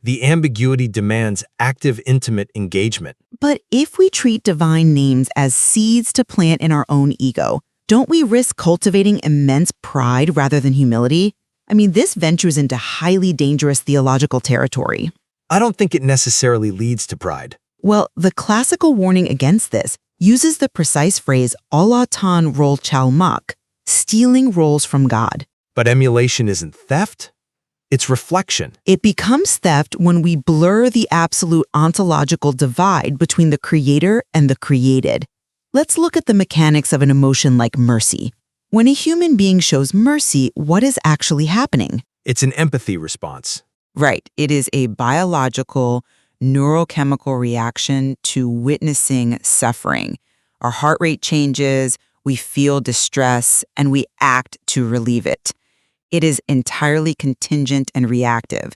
The ambiguity demands active, intimate engagement. But if we treat divine names as seeds to plant in our own ego, don't we risk cultivating immense pride rather than humility? I mean, this ventures into highly dangerous theological territory. I don't think it necessarily leads to pride. Well, the classical warning against this uses the precise phrase Allah tan rol chalmak, stealing roles from God. But emulation isn't theft. It's reflection. It becomes theft when we blur the absolute ontological divide between the creator and the created. Let's look at the mechanics of an emotion like mercy. When a human being shows mercy, what is actually happening? It's an empathy response. Right. It is a biological, neurochemical reaction to witnessing suffering. Our heart rate changes, we feel distress, and we act to relieve it. It is entirely contingent and reactive.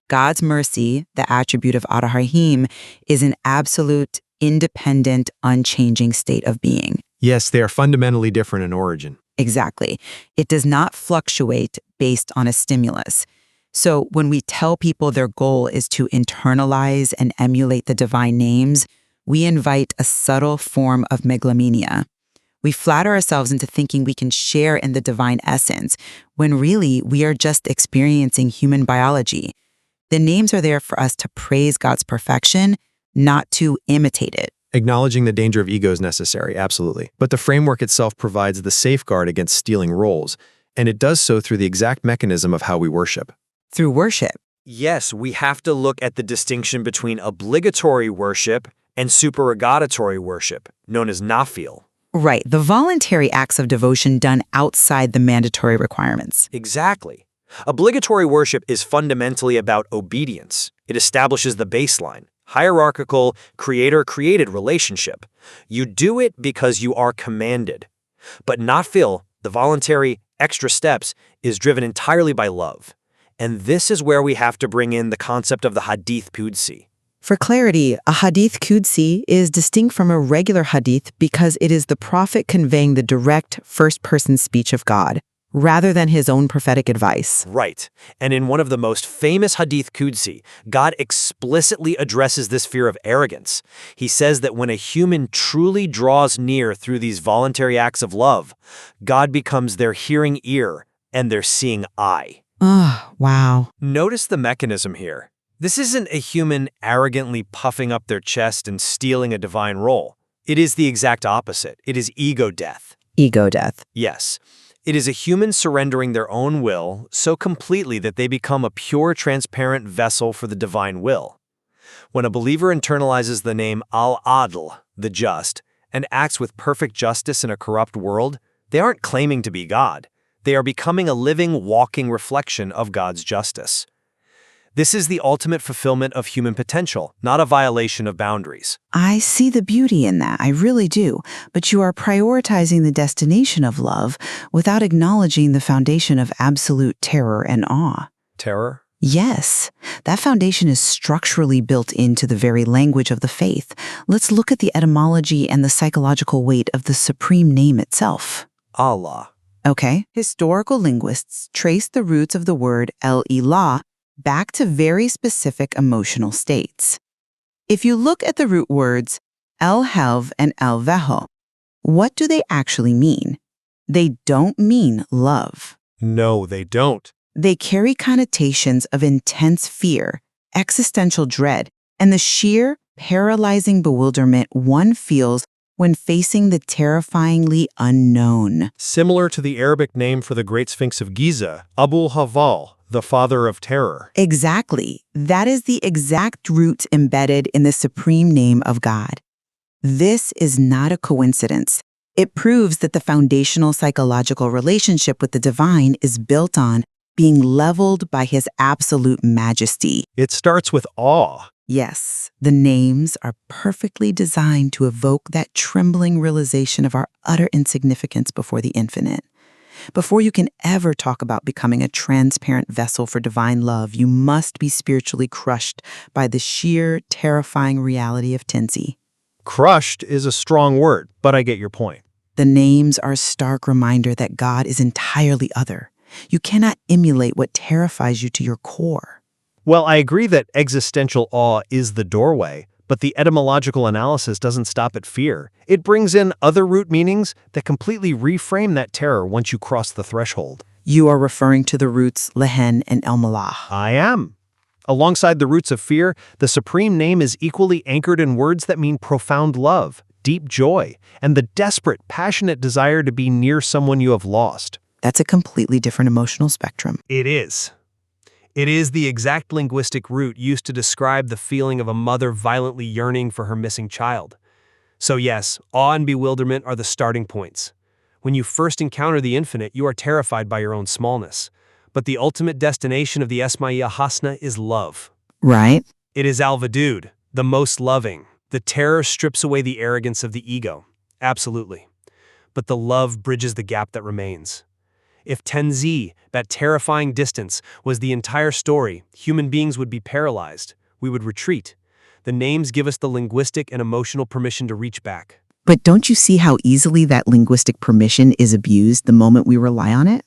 God's mercy, the attribute of Ar-Rahim, is an absolute, independent, unchanging state of being. Yes, they are fundamentally different in origin. Exactly. It does not fluctuate based on a stimulus. So when we tell people their goal is to internalize and emulate the divine names, we invite a subtle form of megalomania. We flatter ourselves into thinking we can share in the divine essence, when really we are just experiencing human biology. The names are there for us to praise God's perfection, not to imitate it. Acknowledging the danger of ego is necessary, absolutely. But the framework itself provides the safeguard against stealing roles, and it does so through the exact mechanism of how we worship. Through worship. Yes, we have to look at the distinction between obligatory worship and supererogatory worship, known as nafil. Right, the voluntary acts of devotion done outside the mandatory requirements. Exactly. Obligatory worship is fundamentally about obedience. It establishes the baseline, hierarchical, creator-created relationship. You do it because you are commanded. But nafil, the voluntary extra steps, is driven entirely by love. And this is where we have to bring in the concept of the hadith qudsi. For clarity, a hadith qudsi is distinct from a regular hadith because it is the prophet conveying the direct first-person speech of God, rather than his own prophetic advice. Right. And in one of the most famous hadith qudsi, God explicitly addresses this fear of arrogance. He says that when a human truly draws near through these voluntary acts of love, God becomes their hearing ear and their seeing eye. Oh, wow. Notice the mechanism here. This isn't a human arrogantly puffing up their chest and stealing a divine role. It is the exact opposite. It is ego death. Ego death. Yes. It is a human surrendering their own will so completely that they become a pure, transparent vessel for the divine will. When a believer internalizes the name Al-Adl, the just, and acts with perfect justice in a corrupt world, they aren't claiming to be God. They are becoming a living, walking reflection of God's justice. This is the ultimate fulfillment of human potential, not a violation of boundaries. I see the beauty in that, I really do. But you are prioritizing the destination of love without acknowledging the foundation of absolute terror and awe. Terror? Yes, that foundation is structurally built into the very language of the faith. Let's look at the etymology and the psychological weight of the supreme name itself. Allah. Okay, historical linguists trace the roots of the word el-ilah back to very specific emotional states. If you look at the root words el-helv and el-veho, what do they actually mean? They don't mean love. No, they don't. They carry connotations of intense fear, existential dread, and the sheer, paralyzing bewilderment one feels when facing the terrifyingly unknown. Similar to the Arabic name for the Great Sphinx of Giza, Abul Haval, the father of terror. Exactly. That is the exact root embedded in the supreme name of God. This is not a coincidence. It proves that the foundational psychological relationship with the divine is built on being leveled by his absolute majesty. It starts with awe. Yes, the names are perfectly designed to evoke that trembling realization of our utter insignificance before the infinite. Before you can ever talk about becoming a transparent vessel for divine love, you must be spiritually crushed by the sheer, terrifying reality of Tanzih. Crushed is a strong word, but I get your point. The names are a stark reminder that God is entirely other. You cannot emulate what terrifies you to your core. Well, I agree that existential awe is the doorway, but the etymological analysis doesn't stop at fear. It brings in other root meanings that completely reframe that terror once you cross the threshold. You are referring to the roots lehen and el-malah. I am. Alongside the roots of fear, the supreme name is equally anchored in words that mean profound love, deep joy, and the desperate, passionate desire to be near someone you have lost. That's a completely different emotional spectrum. It is. It is the exact linguistic root used to describe the feeling of a mother violently yearning for her missing child. So yes, awe and bewilderment are the starting points. When you first encounter the infinite, you are terrified by your own smallness. But the ultimate destination of the Esma-i Hüsna is love. Right? It is al-Wadud, the most loving. The terror strips away the arrogance of the ego. Absolutely. But the love bridges the gap that remains. If Tanzih, that terrifying distance, was the entire story, human beings would be paralyzed. We would retreat. The names give us the linguistic and emotional permission to reach back. But don't you see how easily that linguistic permission is abused the moment we rely on it?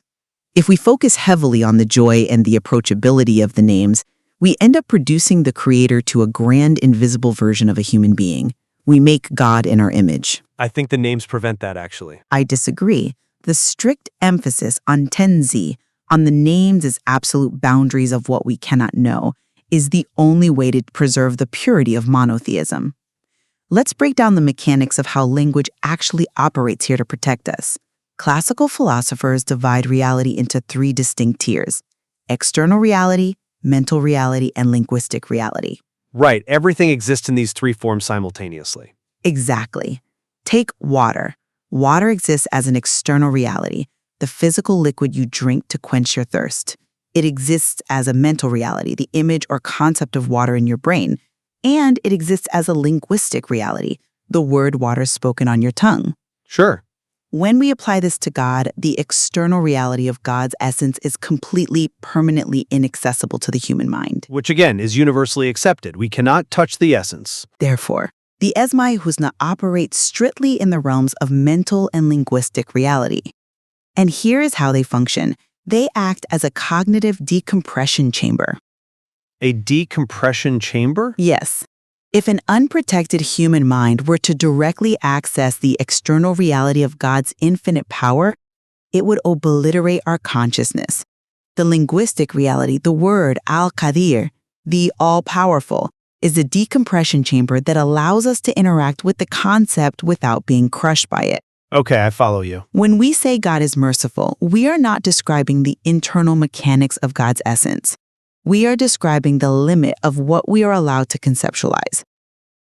If we focus heavily on the joy and the approachability of the names, we end up reducing the creator to a grand invisible version of a human being. We make God in our image. I think the names prevent that, actually. I disagree. The strict emphasis on Tanzih, on the names as absolute boundaries of what we cannot know, is the only way to preserve the purity of monotheism. Let's break down the mechanics of how language actually operates here to protect us. Classical philosophers divide reality into three distinct tiers: external reality, mental reality, and linguistic reality. Right, everything exists in these three forms simultaneously. Exactly. Take water. Water exists as an external reality, the physical liquid you drink to quench your thirst. It exists as a mental reality, the image or concept of water in your brain. And it exists as a linguistic reality, the word water spoken on your tongue. Sure. When we apply this to God, the external reality of God's essence is completely, permanently inaccessible to the human mind. Which again is universally accepted. We cannot touch the essence. Therefore, the Esma-i Hüsna operates strictly in the realms of mental and linguistic reality. And here is how they function. They act as a cognitive decompression chamber. A decompression chamber? Yes. If an unprotected human mind were to directly access the external reality of God's infinite power, it would obliterate our consciousness. The linguistic reality, the word al-Qadir, the all-powerful, is a decompression chamber that allows us to interact with the concept without being crushed by it. Okay, I follow you. When we say God is merciful, we are not describing the internal mechanics of God's essence. We are describing the limit of what we are allowed to conceptualize.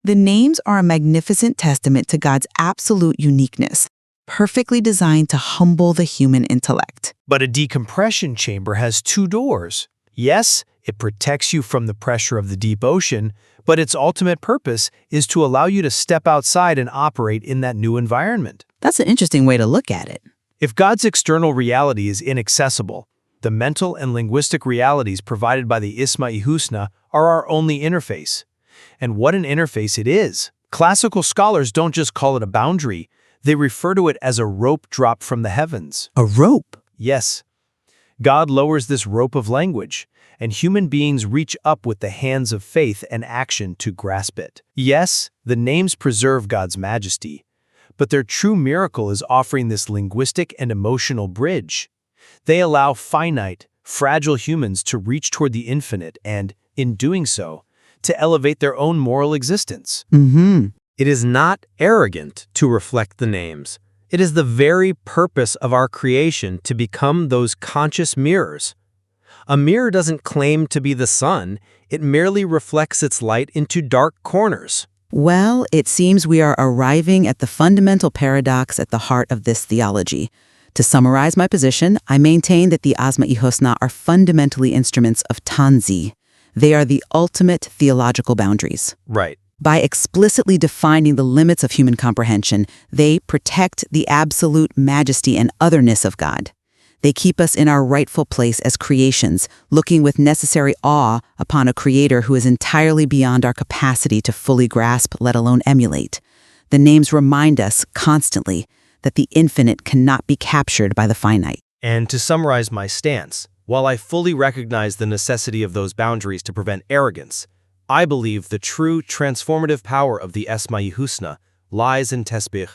The names are a magnificent testament to God's absolute uniqueness, perfectly designed to humble the human intellect. But a decompression chamber has two doors. Yes, it protects you from the pressure of the deep ocean, but its ultimate purpose is to allow you to step outside and operate in that new environment. That's an interesting way to look at it. If God's external reality is inaccessible, the mental and linguistic realities provided by the Esma-i Hüsna are our only interface. And what an interface it is! Classical scholars don't just call it a boundary, they refer to it as a rope dropped from the heavens. A rope? Yes. God lowers this rope of language, and human beings reach up with the hands of faith and action to grasp it. Yes, the names preserve God's majesty, But their true miracle is offering this linguistic and emotional bridge. They allow finite, fragile humans to reach toward the infinite and, in doing so, to elevate their own moral existence. It is not arrogant to reflect the names. It is the very purpose of our creation to become those conscious mirrors. A mirror doesn't claim to be the sun, it merely reflects its light into dark corners. Well, it seems we are arriving at the fundamental paradox at the heart of this theology. To summarize my position, I maintain that the Esma-i Hüsna are fundamentally instruments of Tanzih. They are the ultimate theological boundaries. Right. By explicitly defining the limits of human comprehension, they protect the absolute majesty and otherness of God. They keep us in our rightful place as creations, looking with necessary awe upon a creator who is entirely beyond our capacity to fully grasp, let alone emulate. The names remind us constantly that the infinite cannot be captured by the finite. And to summarize my stance, while I fully recognize the necessity of those boundaries to prevent arrogance, I believe the true transformative power of the Esma-i Hüsna lies in Tashbih.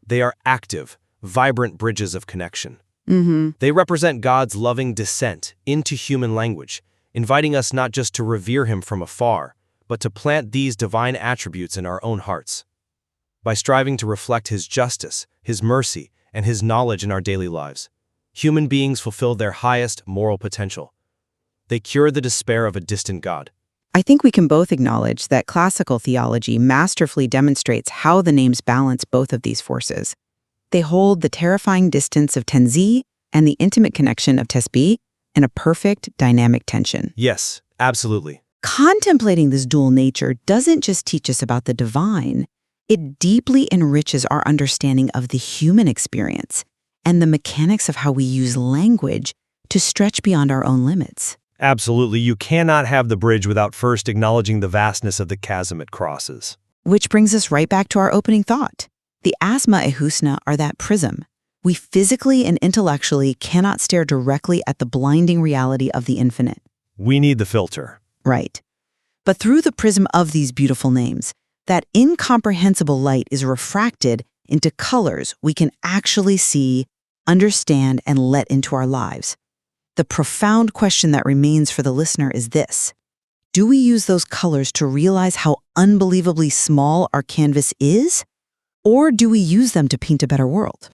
They are active, vibrant bridges of connection. They represent God's loving descent into human language, inviting us not just to revere Him from afar, but to plant these divine attributes in our own hearts. By striving to reflect His justice, His mercy, and His knowledge in our daily lives, human beings fulfill their highest moral potential. They cure the despair of a distant God. I think we can both acknowledge that classical theology masterfully demonstrates how the names balance both of these forces. They hold the terrifying distance of Tanzih and the intimate connection of Tashbih in a perfect dynamic tension. Yes, absolutely. Contemplating this dual nature doesn't just teach us about the divine, it deeply enriches our understanding of the human experience and the mechanics of how we use language to stretch beyond our own limits. Absolutely, you cannot have the bridge without first acknowledging the vastness of the chasm it crosses. Which brings us right back to our opening thought. The Esma-i Hüsna are that prism. We physically and intellectually cannot stare directly at the blinding reality of the infinite. We need the filter. Right. But through the prism of these beautiful names, that incomprehensible light is refracted into colors we can actually see, understand, and let into our lives. The profound question that remains for the listener is this: do we use those colors to realize how unbelievably small our canvas is? Or do we use them to paint a better world?